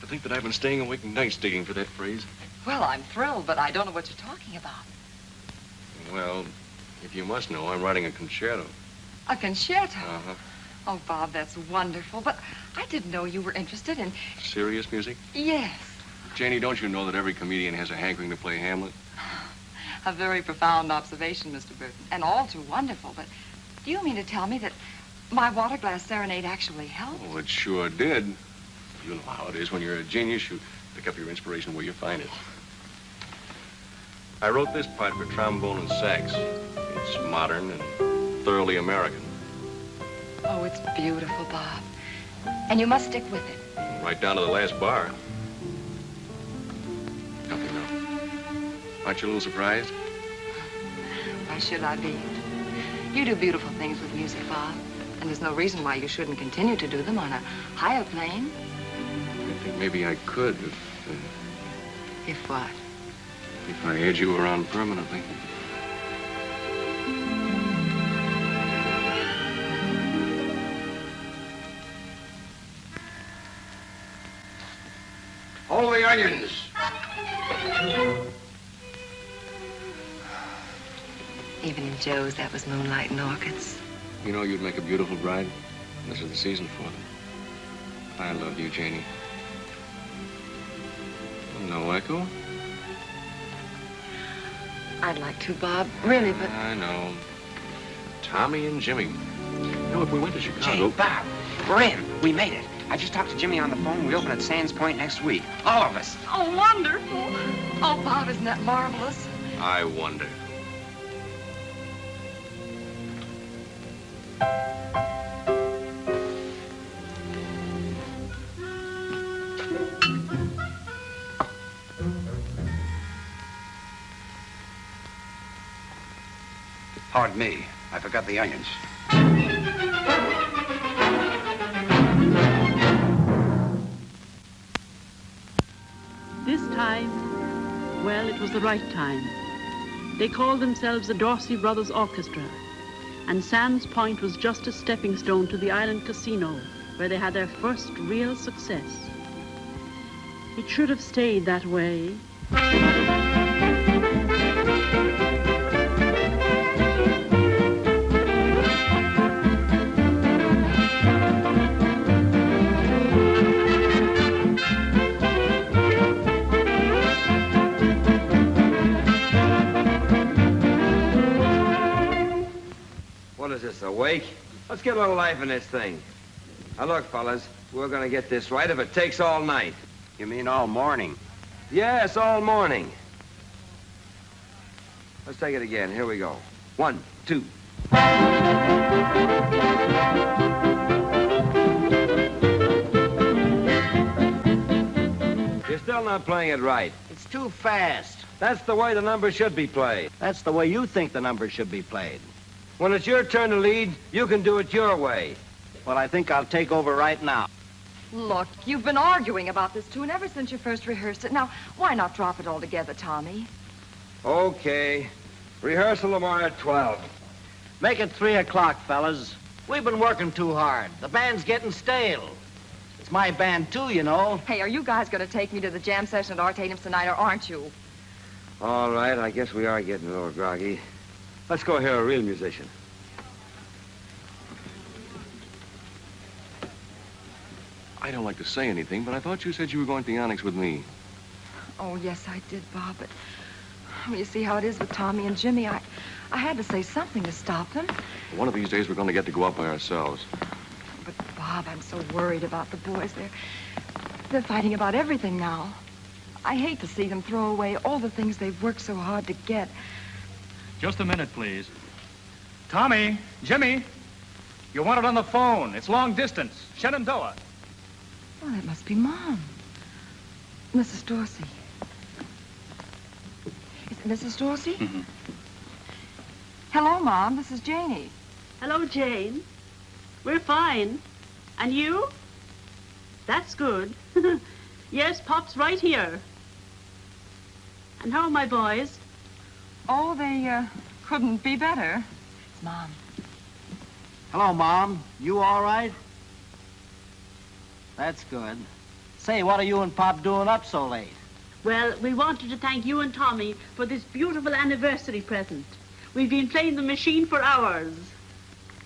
[SPEAKER 17] To think that I've been staying awake nights digging for that phrase.
[SPEAKER 18] Well, I'm thrilled, but I don't know what you're talking about.
[SPEAKER 17] Well, if you must know, I'm writing a concerto.
[SPEAKER 18] A concerto?
[SPEAKER 17] Uh-huh.
[SPEAKER 18] Oh, Bob, that's wonderful, but I didn't know you were interested in...
[SPEAKER 17] Serious music?
[SPEAKER 18] Yes.
[SPEAKER 17] Janie, don't you know that every comedian has a hankering to play Hamlet?
[SPEAKER 18] A very profound observation, Mr. Burton, and all too wonderful, but do you mean to tell me that my water glass serenade actually helped?
[SPEAKER 17] Oh, it sure did. You know how it is. When you're a genius, you pick up your inspiration where you find it. I wrote this part for trombone and sax. It's modern and thoroughly American.
[SPEAKER 18] Oh, it's beautiful, Bob. And you must stick with it.
[SPEAKER 17] Right down to the last bar. Nothing now. Aren't you a little surprised?
[SPEAKER 18] Why should I be? You do beautiful things with music, Bob. And there's no reason why you shouldn't continue to do them on a higher plane.
[SPEAKER 17] I think maybe I could
[SPEAKER 18] If what?
[SPEAKER 17] if I had you around permanently.
[SPEAKER 21] Hold the onions.
[SPEAKER 18] Evening Joe's, that was moonlight and orchids.
[SPEAKER 17] You know you'd make a beautiful bride. This is the season for them. I love you, Janie. No echo?
[SPEAKER 18] I'd like to, Bob. Really, but...
[SPEAKER 17] I know. Tommy and Jimmy. You know, if we went to Chicago...
[SPEAKER 3] Jane, Bob, we're in. We made it. I just talked to Jimmy on the phone. We open at Sands Point next week. All of us.
[SPEAKER 18] Oh, wonderful. Oh, Bob, isn't that marvelous?
[SPEAKER 17] I wonder.
[SPEAKER 2] Pardon me. I forgot the onions.
[SPEAKER 1] This time, well, it was the right time. They called themselves the Dorsey Brothers Orchestra, and Sands Point was just a stepping stone to the Island Casino, where they had their first real success. It should have stayed that way.
[SPEAKER 8] What is this, a wake? Let's get a little life in this thing. Now, look, fellas, we're gonna get this right if it takes all night.
[SPEAKER 3] You mean all morning?
[SPEAKER 8] Yes, all morning. Let's take it again. Here we go. 1, 2. You're still not playing it right.
[SPEAKER 12] It's too fast.
[SPEAKER 8] That's the way the numbers should be played.
[SPEAKER 12] That's the way you think the numbers should be played.
[SPEAKER 8] When it's your turn to lead, you can do it your way.
[SPEAKER 12] Well, I think I'll take over right now.
[SPEAKER 18] Look, you've been arguing about this tune ever since you first rehearsed it. Now, why not drop it altogether, Tommy?
[SPEAKER 8] Okay. Rehearsal tomorrow at 12.
[SPEAKER 12] Make it 3 o'clock, fellas. We've been working too hard. The band's getting stale. It's my band, too, you know.
[SPEAKER 18] Hey, are you guys going to take me to the jam session at Artatum's tonight, or aren't you?
[SPEAKER 8] All right, I guess we are getting a little groggy. Let's go hear a real musician.
[SPEAKER 17] I don't like to say anything, but I thought you said you were going to the Onyx with me.
[SPEAKER 18] Oh, yes, I did, Bob, but you see how it is with Tommy and Jimmy. I had to say something to stop them.
[SPEAKER 17] One of these days, we're going to get to go up by ourselves.
[SPEAKER 18] But, Bob, I'm so worried about the boys. They're fighting about everything now. I hate to see them throw away all the things they've worked so hard to get.
[SPEAKER 10] Just a minute, please. Tommy, Jimmy, you want it on the phone. It's long distance. Shenandoah.
[SPEAKER 18] Oh, that must be Mom. Mrs. Dorsey. Is it Mrs. Dorsey?
[SPEAKER 10] Mm-hmm.
[SPEAKER 18] Hello, Mom. This is Janie.
[SPEAKER 1] Hello, Jane. We're fine. And you? That's good. Yes, Pop's right here. And how are my boys?
[SPEAKER 18] Oh, they couldn't be better. It's Mom.
[SPEAKER 12] Hello, Mom. You all right? That's good. Say, what are you and Pop doing up so late?
[SPEAKER 1] Well, we wanted to thank you and Tommy for this beautiful anniversary present. We've been playing the machine for hours.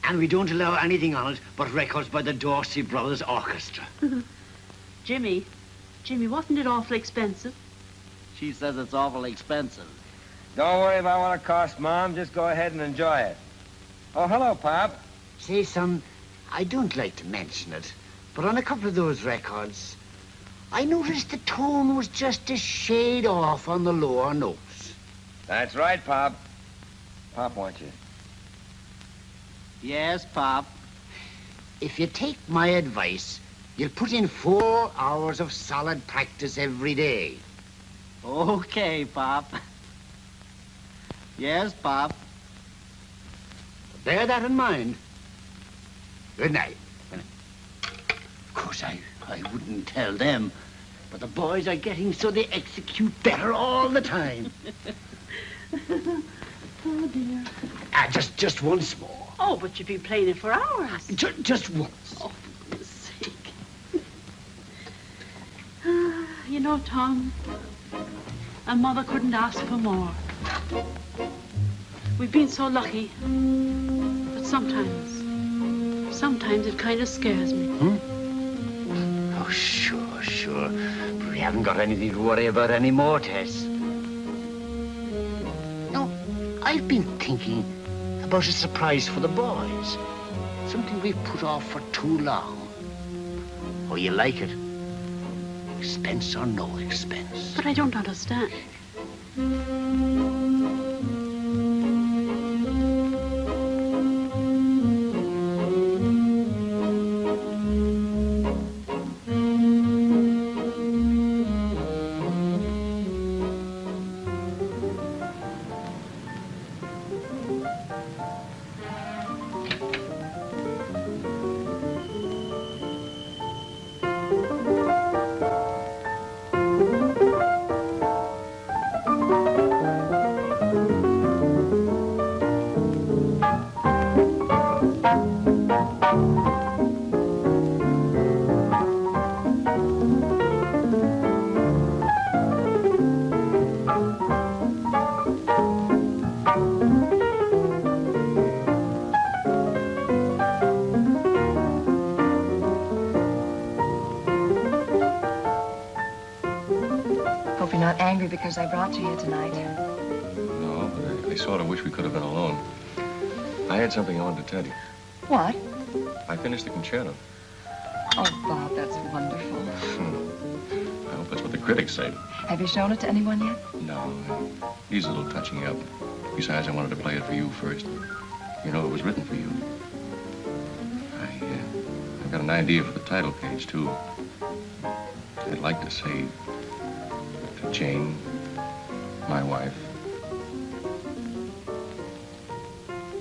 [SPEAKER 5] And we don't allow anything on it but records by the Dorsey Brothers Orchestra.
[SPEAKER 1] Jimmy, wasn't it awful expensive?
[SPEAKER 12] She says it's awful expensive.
[SPEAKER 8] Don't worry about what it costs, Mom. Just go ahead and enjoy it. Oh, hello, Pop.
[SPEAKER 5] Say, son, I don't like to mention it, but on a couple of those records, I noticed the tone was just a shade off on the lower notes.
[SPEAKER 8] That's right, Pop. Pop wants you.
[SPEAKER 5] Yes, Pop. If you take my advice, you'll put in 4 hours of solid practice every day.
[SPEAKER 12] Okay, Pop.
[SPEAKER 5] Yes, Bob. Bear that in mind. Good night. Of course, I wouldn't tell them, but the boys are getting so they execute better all the time.
[SPEAKER 1] Oh, dear.
[SPEAKER 5] Just once more.
[SPEAKER 1] Oh, but you've been playing it for hours.
[SPEAKER 5] Just once.
[SPEAKER 1] Oh, for goodness sake. You know, Tom, a mother couldn't ask for more. We've been so lucky, but sometimes it kind of scares me.
[SPEAKER 5] Oh, sure. But we haven't got anything to worry about anymore, Tess. No, I've been thinking about a surprise for the boys. Something we've put off for too long. Oh, you like it? Expense or no expense.
[SPEAKER 1] But I don't understand.
[SPEAKER 18] Hope you're not angry because I brought you here tonight.
[SPEAKER 17] No, but I sort of wish we could have been alone. I had something I wanted to tell you.
[SPEAKER 18] What?
[SPEAKER 17] I finished the concerto.
[SPEAKER 18] Oh, Bob, that's wonderful.
[SPEAKER 17] I hope that's what the critics say.
[SPEAKER 18] Have you shown it to anyone yet?
[SPEAKER 17] No, he's a little touching up. Besides, I wanted to play it for you first. You know, it was written for you. I've got an idea for the title page, too. I'd like to say, to Jane, my wife.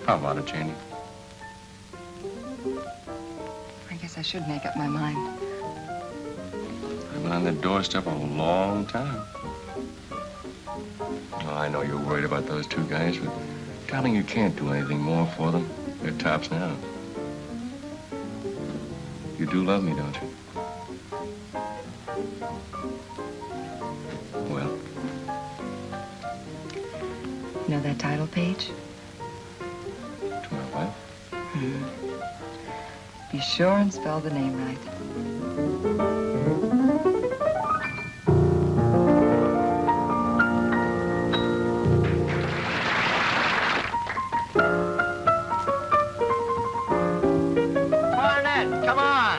[SPEAKER 17] How about it, Janie?
[SPEAKER 18] I guess I should make up my mind.
[SPEAKER 17] I've been on that doorstep a long time. Oh, I know you're worried about those two guys, but darling, you can't do anything more for them. They're tops now. You do love me, don't you? Well?
[SPEAKER 18] You know that title page?
[SPEAKER 17] To my wife?
[SPEAKER 18] Be sure and spell the name right.
[SPEAKER 12] Come on.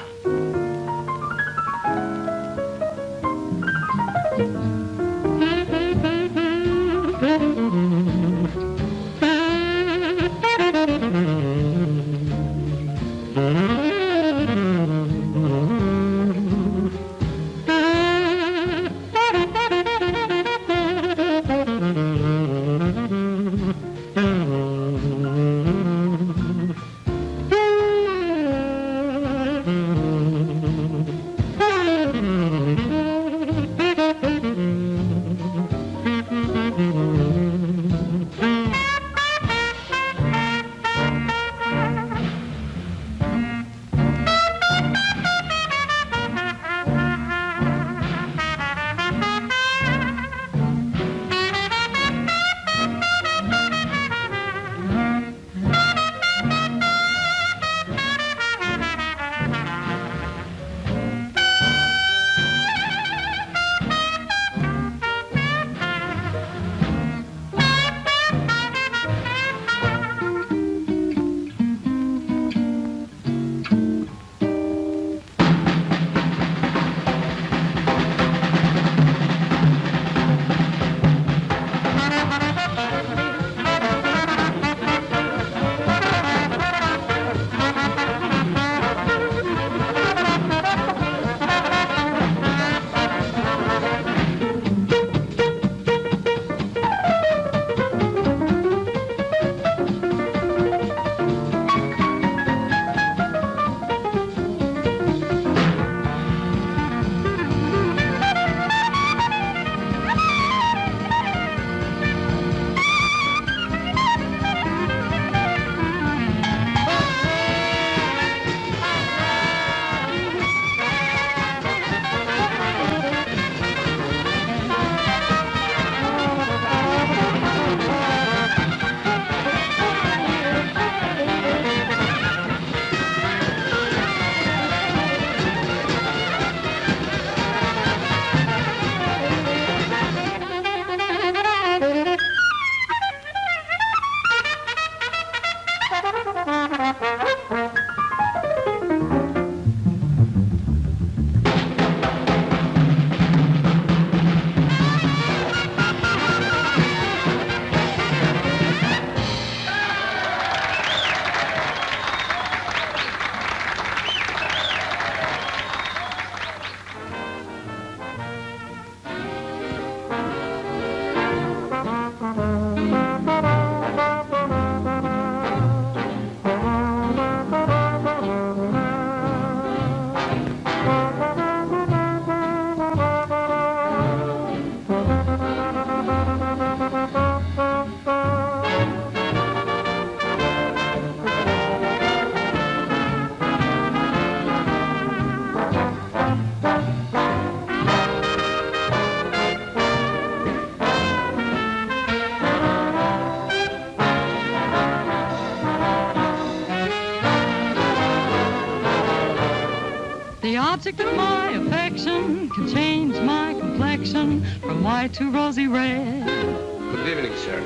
[SPEAKER 19] fashion could change my complexion from white to rosy red.
[SPEAKER 8] Good evening, sir.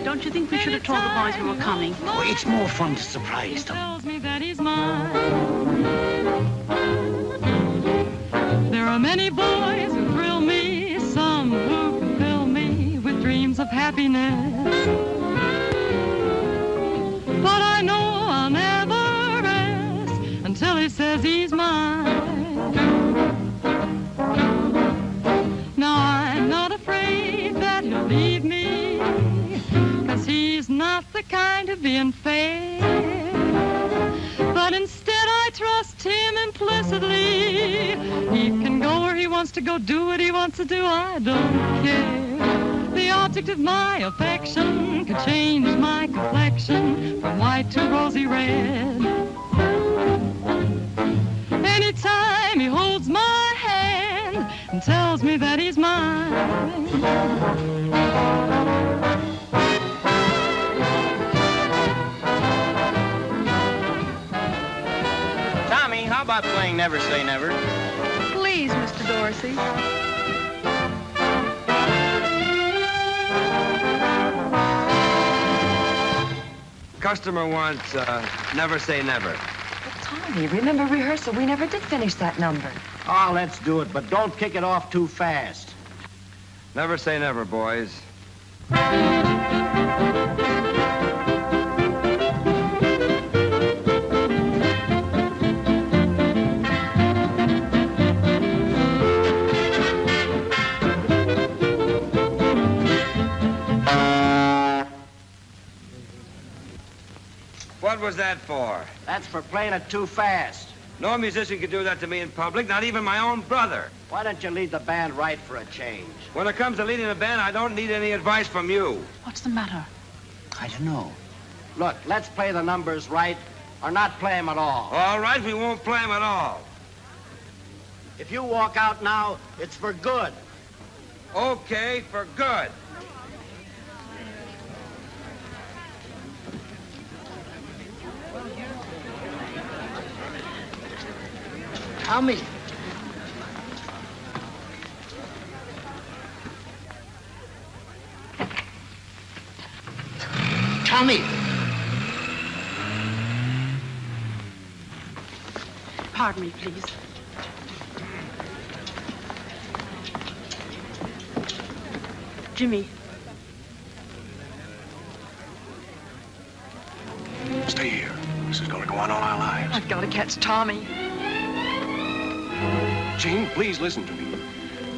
[SPEAKER 1] Don't you think we should have told the boys we were coming?
[SPEAKER 5] Oh, it's more fun to surprise them.
[SPEAKER 19] Tells me that he's mine. There are many boys who thrill me, some who can fill me with dreams of happiness. But I know I'll never rest until he says he's mine. Now I'm not afraid that he'll leave me, 'cause he's not the kind of being fair. But instead I trust him implicitly. He can go where he wants to go, do what he wants to do, I don't care. The object of my affection could change my complexion from white to rosy red. Anytime he holds my hand and tells me that he's mine.
[SPEAKER 12] Tommy, how about playing Never Say Never?
[SPEAKER 18] Please, Mr. Dorsey.
[SPEAKER 8] Customer wants Never Say Never.
[SPEAKER 18] But Tommy, remember rehearsal? We never did finish that number.
[SPEAKER 12] Oh, let's do it, but don't kick it off too fast.
[SPEAKER 8] Never say never, boys. What was that for?
[SPEAKER 12] That's for playing it too fast.
[SPEAKER 8] No musician can do that to me in public, not even my own brother.
[SPEAKER 12] Why don't you lead the band right for a change?
[SPEAKER 8] When it comes to leading a band, I don't need any advice from you.
[SPEAKER 1] What's the matter?
[SPEAKER 5] I don't know.
[SPEAKER 12] Look, let's play the numbers right or not play them at all.
[SPEAKER 8] All right, we won't play them at all.
[SPEAKER 12] If you walk out now, it's for good.
[SPEAKER 8] Okay, for good.
[SPEAKER 5] Tommy. Tommy.
[SPEAKER 1] Pardon me, please. Jimmy.
[SPEAKER 16] Stay here. This is going to go on all our lives.
[SPEAKER 18] I've got to catch Tommy.
[SPEAKER 17] Jane, please listen to me.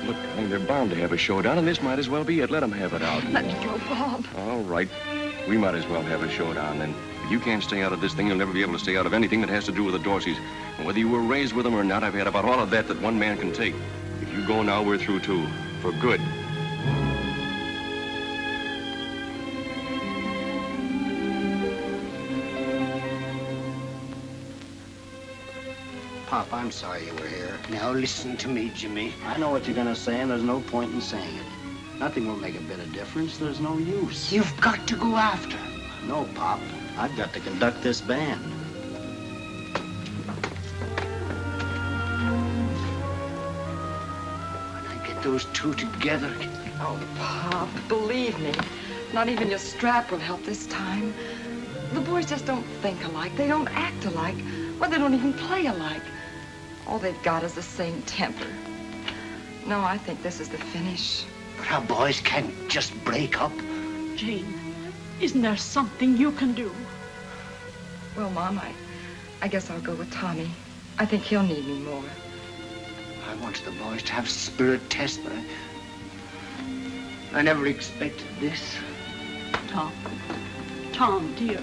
[SPEAKER 17] Look, I think they're bound to have a showdown, and this might as well be it. Let them have it out.
[SPEAKER 18] Let me go, Bob.
[SPEAKER 17] All right. We might as well have a showdown, then. If you can't stay out of this thing, you'll never be able to stay out of anything that has to do with the Dorseys. And whether you were raised with them or not, I've had about all of that one man can take. If you go now, we're through, too. For good.
[SPEAKER 5] Pop, I'm sorry you were here. Now listen to me, Jimmy.
[SPEAKER 12] I know what you're going to say, and there's no point in saying it. Nothing will make a bit of difference. There's no use.
[SPEAKER 5] You've got to go after him.
[SPEAKER 12] No, Pop. I've got to conduct this band.
[SPEAKER 5] When I get those two together.
[SPEAKER 18] Oh, Pop, believe me, not even your strap will help this time. The boys just don't think alike. They don't act alike. Well, they don't even play alike. All they've got is the same temper. No, I think this is the finish.
[SPEAKER 5] But our boys can't just break up.
[SPEAKER 1] Jane, isn't there something you can do?
[SPEAKER 18] Well, Mom, I guess I'll go with Tommy. I think he'll need me more.
[SPEAKER 5] I wanted the boys to have spirit tests, but I never expected this.
[SPEAKER 1] Tom, dear.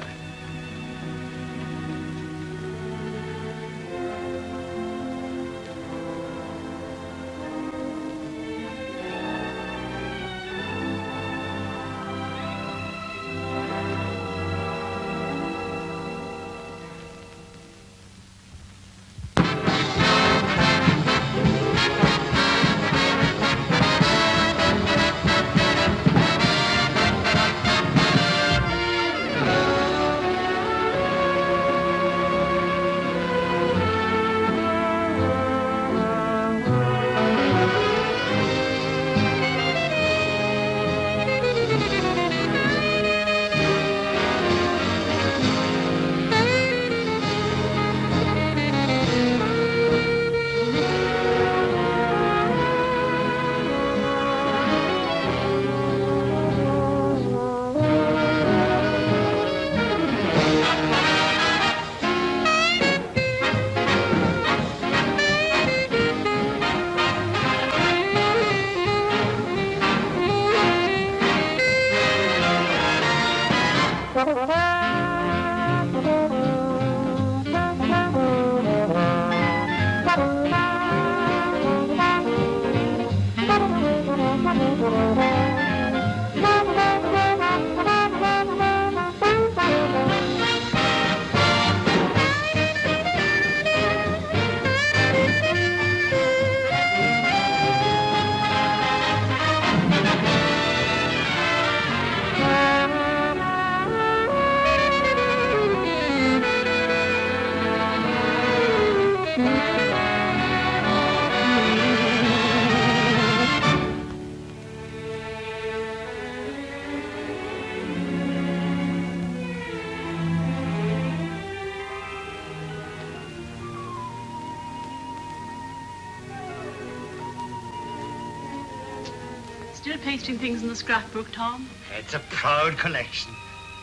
[SPEAKER 1] Still pasting things in the scrapbook, Tom?
[SPEAKER 5] It's a proud collection.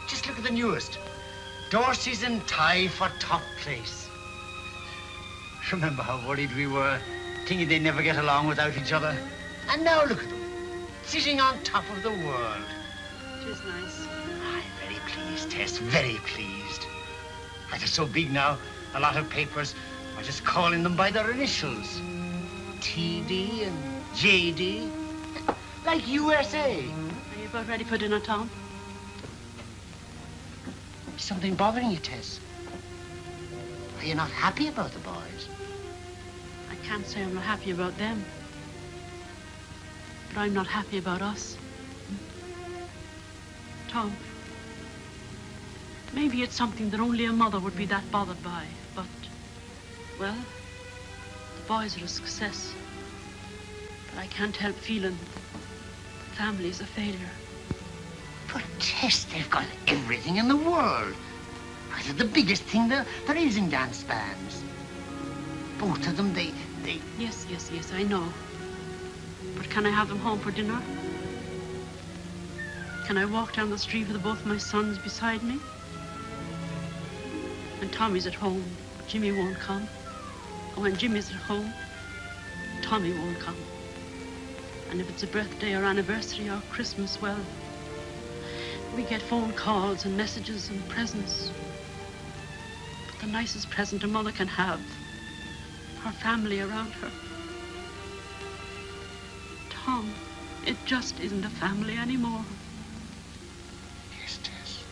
[SPEAKER 5] Just look at the newest. Dorseys and tie for top place. Remember how worried we were, thinking they'd never get along without each other? And now look at them, sitting on top of the world.
[SPEAKER 1] It is nice.
[SPEAKER 5] I'm very pleased, Tess, very pleased. And they're so big now, a lot of papers are just calling them by their initials. TD and JD, like USA.
[SPEAKER 1] Are you about ready for dinner, Tom?
[SPEAKER 5] Is something bothering you, Tess? Are you not happy about the boys?
[SPEAKER 1] I can't say I'm not happy about them. But I'm not happy about us. Tom, maybe it's something that only a mother would be that bothered by, but, well, the boys are a success. But I can't help feeling the family's a failure.
[SPEAKER 5] But Tess, they've got everything in the world. They're the biggest thing there is in dance bands. Both of them, they...
[SPEAKER 1] Yes, I know. But can I have them home for dinner? Can I walk down the street with both my sons beside me? And Tommy's at home, Jimmy won't come. And when Jimmy's at home, Tommy won't come. And if it's a birthday or anniversary or Christmas, well, we get phone calls and messages and presents. But the nicest present a mother can have, her family around her. Tom, it just isn't a family anymore.
[SPEAKER 5] Yes, Tess.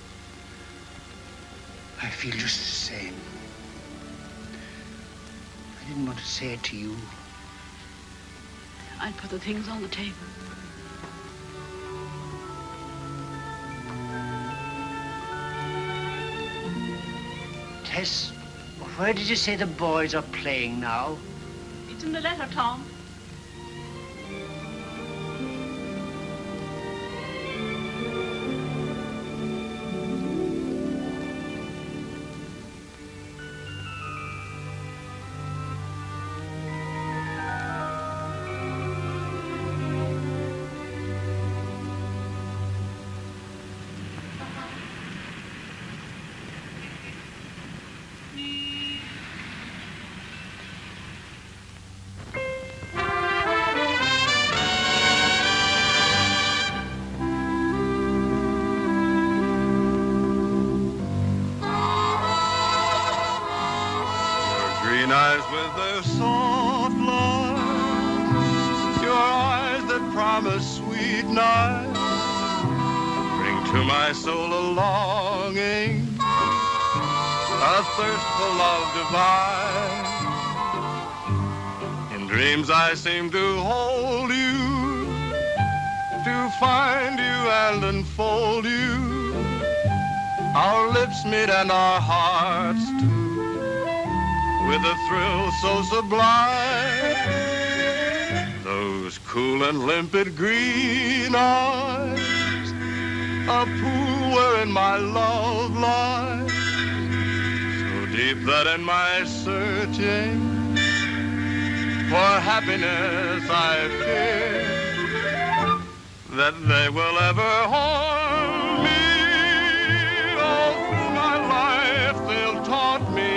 [SPEAKER 5] I feel just the same. I didn't want to say it to you.
[SPEAKER 1] I'll put the things on the table.
[SPEAKER 5] Tess, where did you say the boys are playing now?
[SPEAKER 1] It's in the letter, Tom.
[SPEAKER 4] Eyes with their soft light, your eyes that promise sweet night, bring to my soul a longing, a thirst for love divine. In dreams I seem to hold you, to find you and enfold you. Our lips meet and our hearts too, with a thrill so sublime. Those cool and limpid green eyes, a pool wherein my love lies, so deep that in my searching for happiness I fear that they will ever harm me. All through my life they'll taunt me,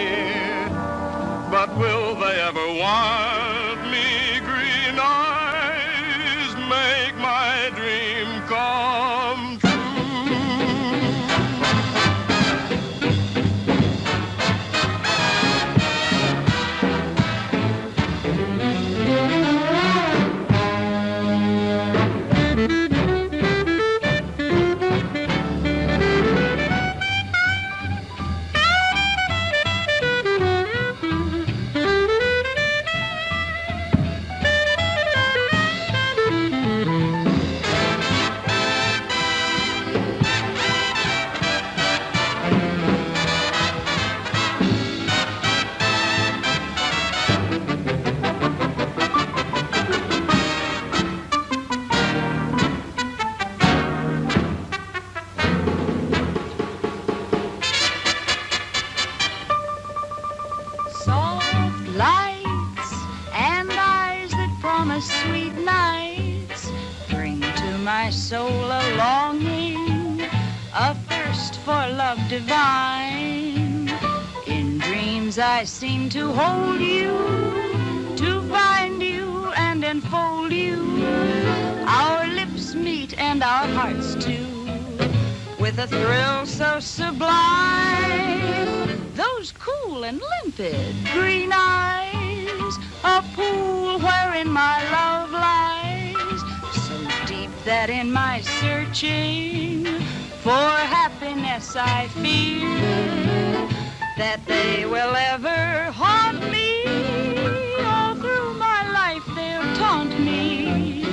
[SPEAKER 4] but will they ever want me? Green eyes make my dream come true.
[SPEAKER 19] my soul a longing, a thirst for love divine. In dreams I seem to hold you, to find you and enfold you. Our lips meet and our hearts too, with a thrill so sublime. Those cool and limpid green eyes, a pool wherein my love lies, so deep that in my searching for happiness I fear that they will ever haunt me. All through my life they'll taunt me,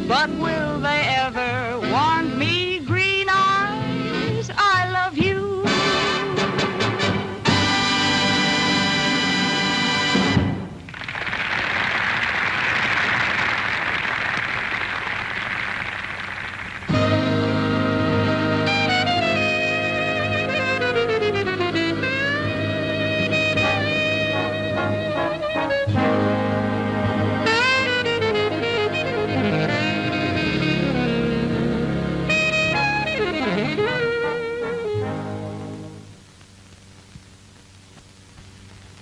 [SPEAKER 19] but will they ever want me? Green eyes, I love you.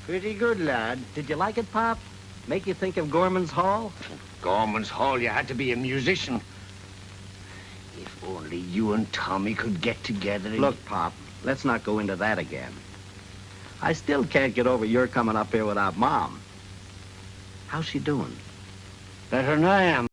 [SPEAKER 12] Pretty good, lad. Did you like it, Pop? Make you think of Gorman's Hall?
[SPEAKER 5] Gorman's Hall, you had to be a musician. If only you and Tommy could get together.
[SPEAKER 12] Look, Pop, let's not go into that again. I still can't get over your coming up here without Mom. How's she doing?
[SPEAKER 5] Better than I am.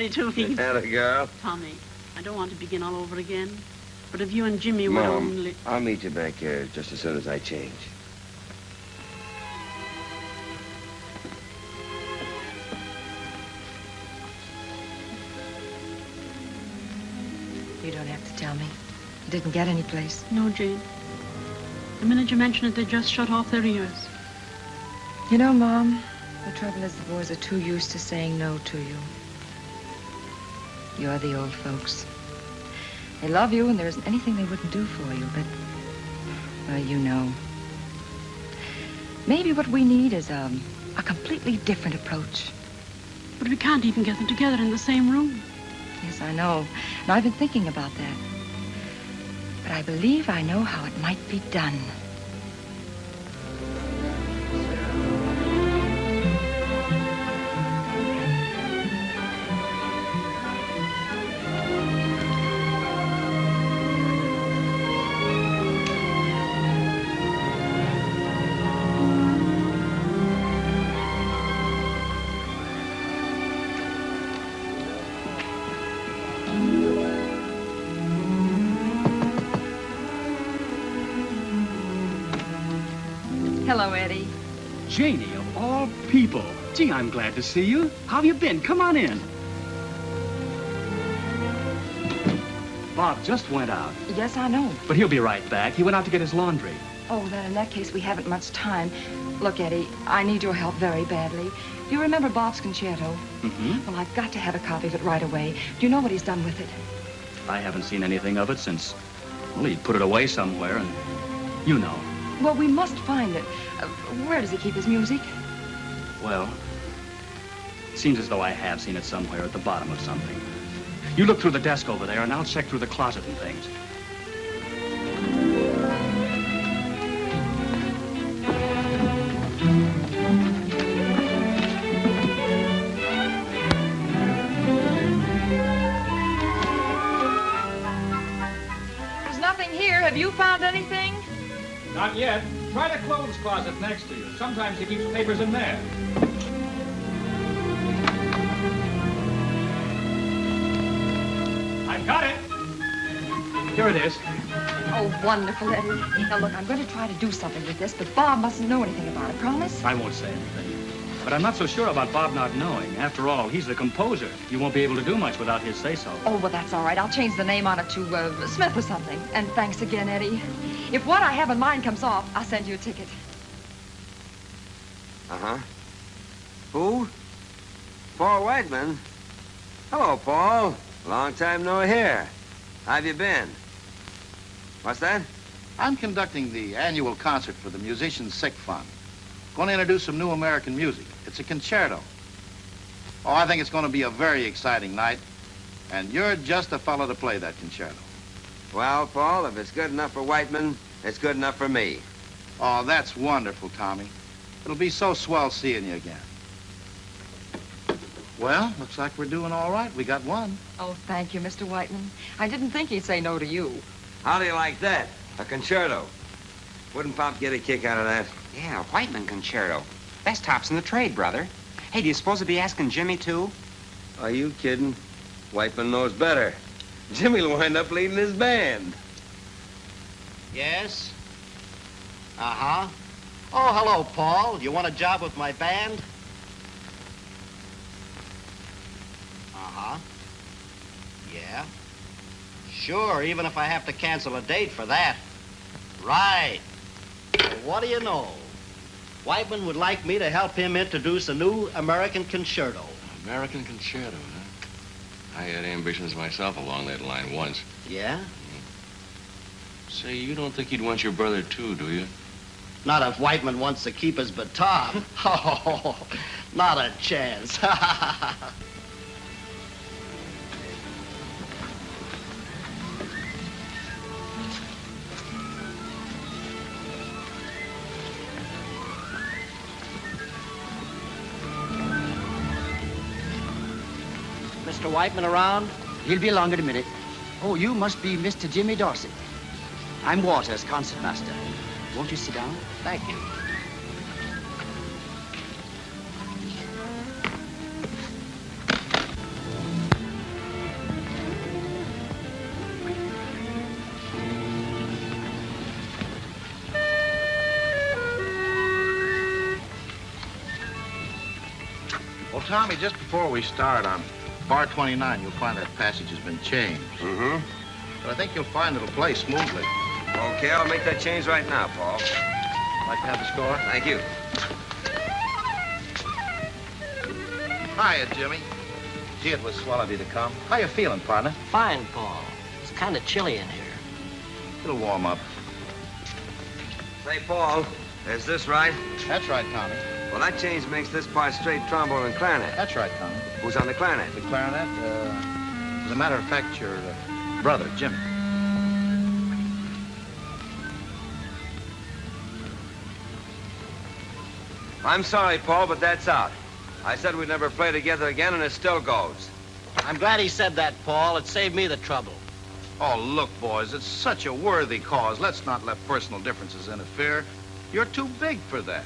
[SPEAKER 1] me too, please.
[SPEAKER 8] Had a girl.
[SPEAKER 1] Tommy, I don't want to begin all over again. But if you and Jimmy would
[SPEAKER 8] Mom,
[SPEAKER 1] only...
[SPEAKER 8] I'll meet you back here just as soon as I change.
[SPEAKER 18] You don't have to tell me. You didn't get any place.
[SPEAKER 1] No, Jane. The minute you mention it, they just shut off their ears.
[SPEAKER 18] You know, Mom, the trouble is the boys are too used to saying no to you. You're the old folks. They love you, and there isn't anything they wouldn't do for you, but, well, you know. Maybe what we need is a completely different approach.
[SPEAKER 1] But we can't even get them together in the same room.
[SPEAKER 18] Yes, I know. And I've been thinking about that. But I believe I know how it might be done. Hello, Eddie.
[SPEAKER 10] Janie, of all people. Gee, I'm glad to see you. How have you been? Come on in. Bob just went out.
[SPEAKER 18] Yes, I know.
[SPEAKER 10] But he'll be right back. He went out to get his laundry.
[SPEAKER 18] Oh, then in that case, we haven't much time. Look, Eddie, I need your help very badly. Do you remember Bob's concerto?
[SPEAKER 10] Mm-hmm.
[SPEAKER 18] Well, I've got to have a copy of it right away. Do you know what he's done with it?
[SPEAKER 10] I haven't seen anything of it since, well, he put it away somewhere, and you know.
[SPEAKER 18] Well, we must find it. Where does he keep his music?
[SPEAKER 10] Well, it seems as though I have seen it somewhere at the bottom of something. You look through the desk over there, and I'll check through the closet and things.
[SPEAKER 18] There's nothing here. Have you found anything?
[SPEAKER 10] Not yet. Try the clothes closet next to you. Sometimes he keeps papers in there. I've got it. Here it is.
[SPEAKER 18] Oh, wonderful, Eddie. Now, look, I'm going to try to do something with this, but Bob mustn't know anything about it. Promise?
[SPEAKER 10] I won't say anything. But I'm not so sure about Bob not knowing. After all, he's the composer. You won't be able to do much without his say-so.
[SPEAKER 18] Oh, well, that's all right. I'll change the name on it to Smith or something. And thanks again, Eddie. If what I have in mind comes off, I'll send you a ticket.
[SPEAKER 8] Uh-huh. Who? Paul Whiteman. Hello, Paul. Long time no hear. How've you been? What's that?
[SPEAKER 16] I'm conducting the annual concert for the Musicians' Sick Fund. Going to introduce some new American music. It's a concerto. Oh, I think it's going to be a very exciting night. And you're just the fellow to play that concerto.
[SPEAKER 8] Well, Paul, if it's good enough for Whiteman, it's good enough for me.
[SPEAKER 16] Oh, that's wonderful, Tommy. It'll be so swell seeing you again. Well, looks like we're doing all right. We got one.
[SPEAKER 18] Oh, thank you, Mr. Whiteman. I didn't think he'd say no to you.
[SPEAKER 8] How do you like that? A concerto. Wouldn't Pop get a kick out of that?
[SPEAKER 3] Yeah, Whiteman concerto. Best tops in the trade, brother. Hey, do you suppose he'll be asking Jimmy, too?
[SPEAKER 8] Are you kidding? Whiteman knows better. Jimmy'll wind up leading his band.
[SPEAKER 9] Yes? Uh-huh. Oh, hello, Paul. You want a job with my band? Uh-huh. Yeah. Sure, even if I have to cancel a date for that. Right. Well, what do you know? Whiteman would like me to help him introduce a new American concerto.
[SPEAKER 17] American concerto, huh? I had ambitions myself along that line once.
[SPEAKER 9] Yeah?
[SPEAKER 17] Say, you don't think he'd want your brother, too, do you?
[SPEAKER 9] Not if Whiteman wants to keep his baton. Oh, not a chance.
[SPEAKER 12] Mr. Whiteman around? He'll be along in a minute. Oh, you must be Mr. Jimmy Dorsey. I'm Waters, concertmaster. Won't you sit down?
[SPEAKER 9] Thank you.
[SPEAKER 16] Tommy, just before we start, on bar 29, you'll find that passage has been changed.
[SPEAKER 8] Mm-hmm.
[SPEAKER 16] But I think you'll find it'll play smoothly.
[SPEAKER 8] Okay, I'll make that change right now, Paul.
[SPEAKER 16] Like to have the score?
[SPEAKER 8] Thank you.
[SPEAKER 16] Hiya, Jimmy. Gee, it was swell of you to come. How you feeling, partner?
[SPEAKER 12] Fine, Paul. It's kind of chilly in here.
[SPEAKER 16] It'll warm up.
[SPEAKER 8] Say, Paul, is this right?
[SPEAKER 16] That's right, Tommy.
[SPEAKER 8] Well, that change makes this part straight trombone and clarinet.
[SPEAKER 16] That's right, Tommy.
[SPEAKER 8] Who's on the clarinet?
[SPEAKER 16] The clarinet, as a matter of fact, your brother, Jimmy.
[SPEAKER 8] I'm sorry, Paul, but that's out. I said we'd never play together again, and it still goes.
[SPEAKER 12] I'm glad he said that, Paul. It saved me the trouble.
[SPEAKER 16] Oh, look, boys, it's such a worthy cause. Let's not let personal differences interfere. You're too big for that.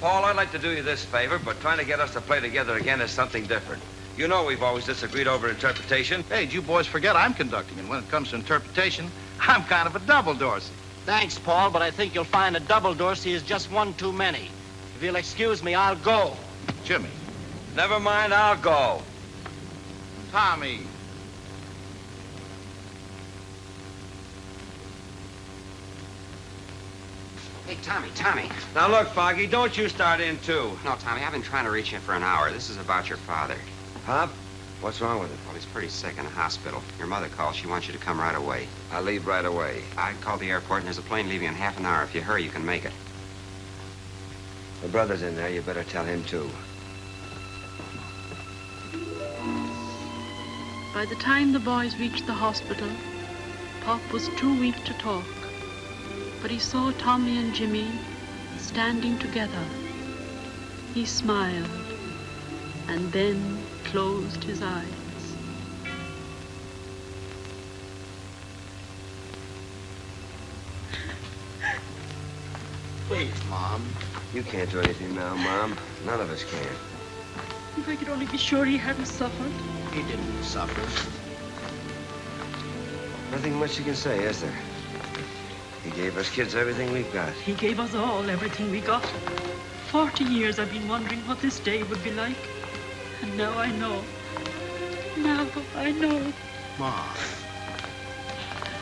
[SPEAKER 8] Paul, I'd like to do you this favor, but trying to get us to play together again is something different. You know we've always disagreed over interpretation.
[SPEAKER 16] Hey, you boys forget I'm conducting, and when it comes to interpretation, I'm kind of a double Dorsey.
[SPEAKER 12] Thanks, Paul, but I think you'll find a double Dorsey is just one too many. If you'll excuse me, I'll go.
[SPEAKER 16] Jimmy.
[SPEAKER 8] Never mind, I'll go.
[SPEAKER 16] Tommy.
[SPEAKER 3] Hey, Tommy.
[SPEAKER 8] Now, look, Foggy, don't you start in, too.
[SPEAKER 3] No, Tommy, I've been trying to reach you for an hour. This is about your father.
[SPEAKER 8] Pop? What's wrong with him?
[SPEAKER 3] Well, he's pretty sick in the hospital. Your mother called. She wants you to come right away.
[SPEAKER 8] I'll leave right away.
[SPEAKER 3] I called the airport, and there's a plane leaving in half an hour. If you hurry, you can make it.
[SPEAKER 8] The brother's in there. You better tell him, too.
[SPEAKER 1] By the time the boys reached the hospital, Pop was too weak to talk. But he saw Tommy and Jimmy standing together. He smiled and then closed his eyes.
[SPEAKER 12] Please, Mom.
[SPEAKER 8] You can't do anything now, Mom. None of us can.
[SPEAKER 1] If I could only be sure he hadn't suffered.
[SPEAKER 12] He didn't suffer.
[SPEAKER 8] Nothing much you can say, is there? He gave us kids everything we've got.
[SPEAKER 1] He gave us all everything we got. 40 years I've been wondering what this day would be like. And now I know. Now I know.
[SPEAKER 12] Mom.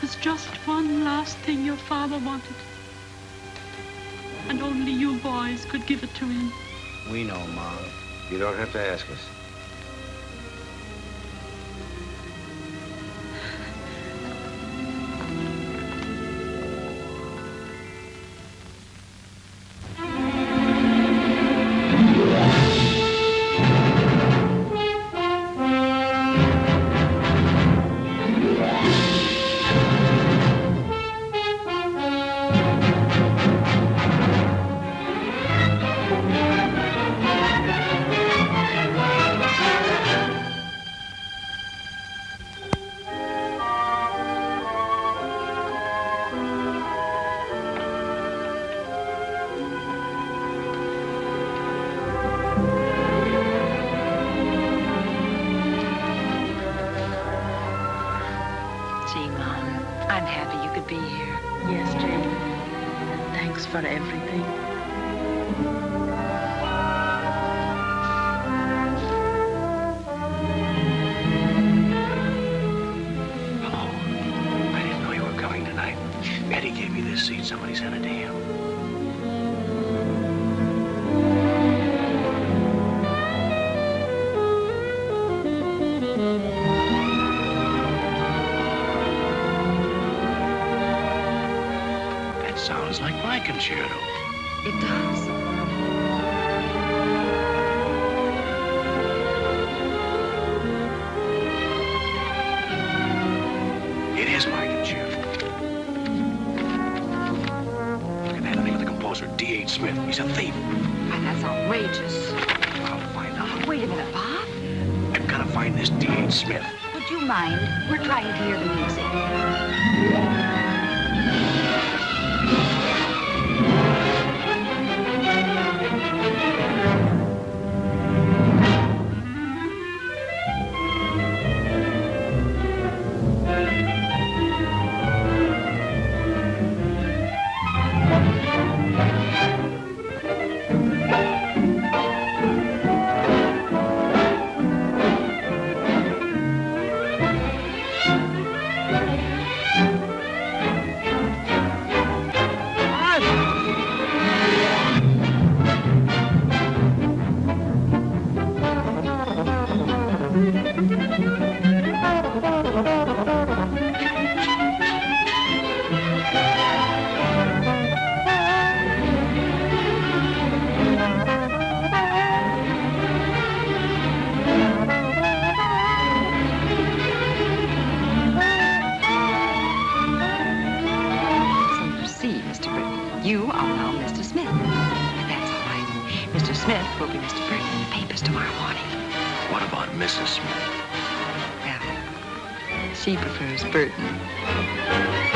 [SPEAKER 1] There's just one last thing your father wanted. And only you boys could give it to him.
[SPEAKER 12] We know, Mom.
[SPEAKER 8] You don't have to ask us.
[SPEAKER 1] For everything.
[SPEAKER 13] Hello. I didn't know you were coming tonight. Eddie gave me this seat. Somebody's headed to him. Sounds like my concerto.
[SPEAKER 18] It does.
[SPEAKER 13] It is my concerto. Look at that. The name of the composer, D.H. Smith. He's a thief.
[SPEAKER 18] Why, that's outrageous.
[SPEAKER 13] I'll find out.
[SPEAKER 18] Wait a minute, Bob.
[SPEAKER 13] I've got to find this D.H. Smith.
[SPEAKER 18] Would you mind? We're trying to hear the music. Mr. Burton. You are now Mr. Smith. But that's all right. Mr. Smith will be Mr. Burton in the papers tomorrow morning.
[SPEAKER 17] What about Mrs. Smith?
[SPEAKER 18] Well, she prefers Burton.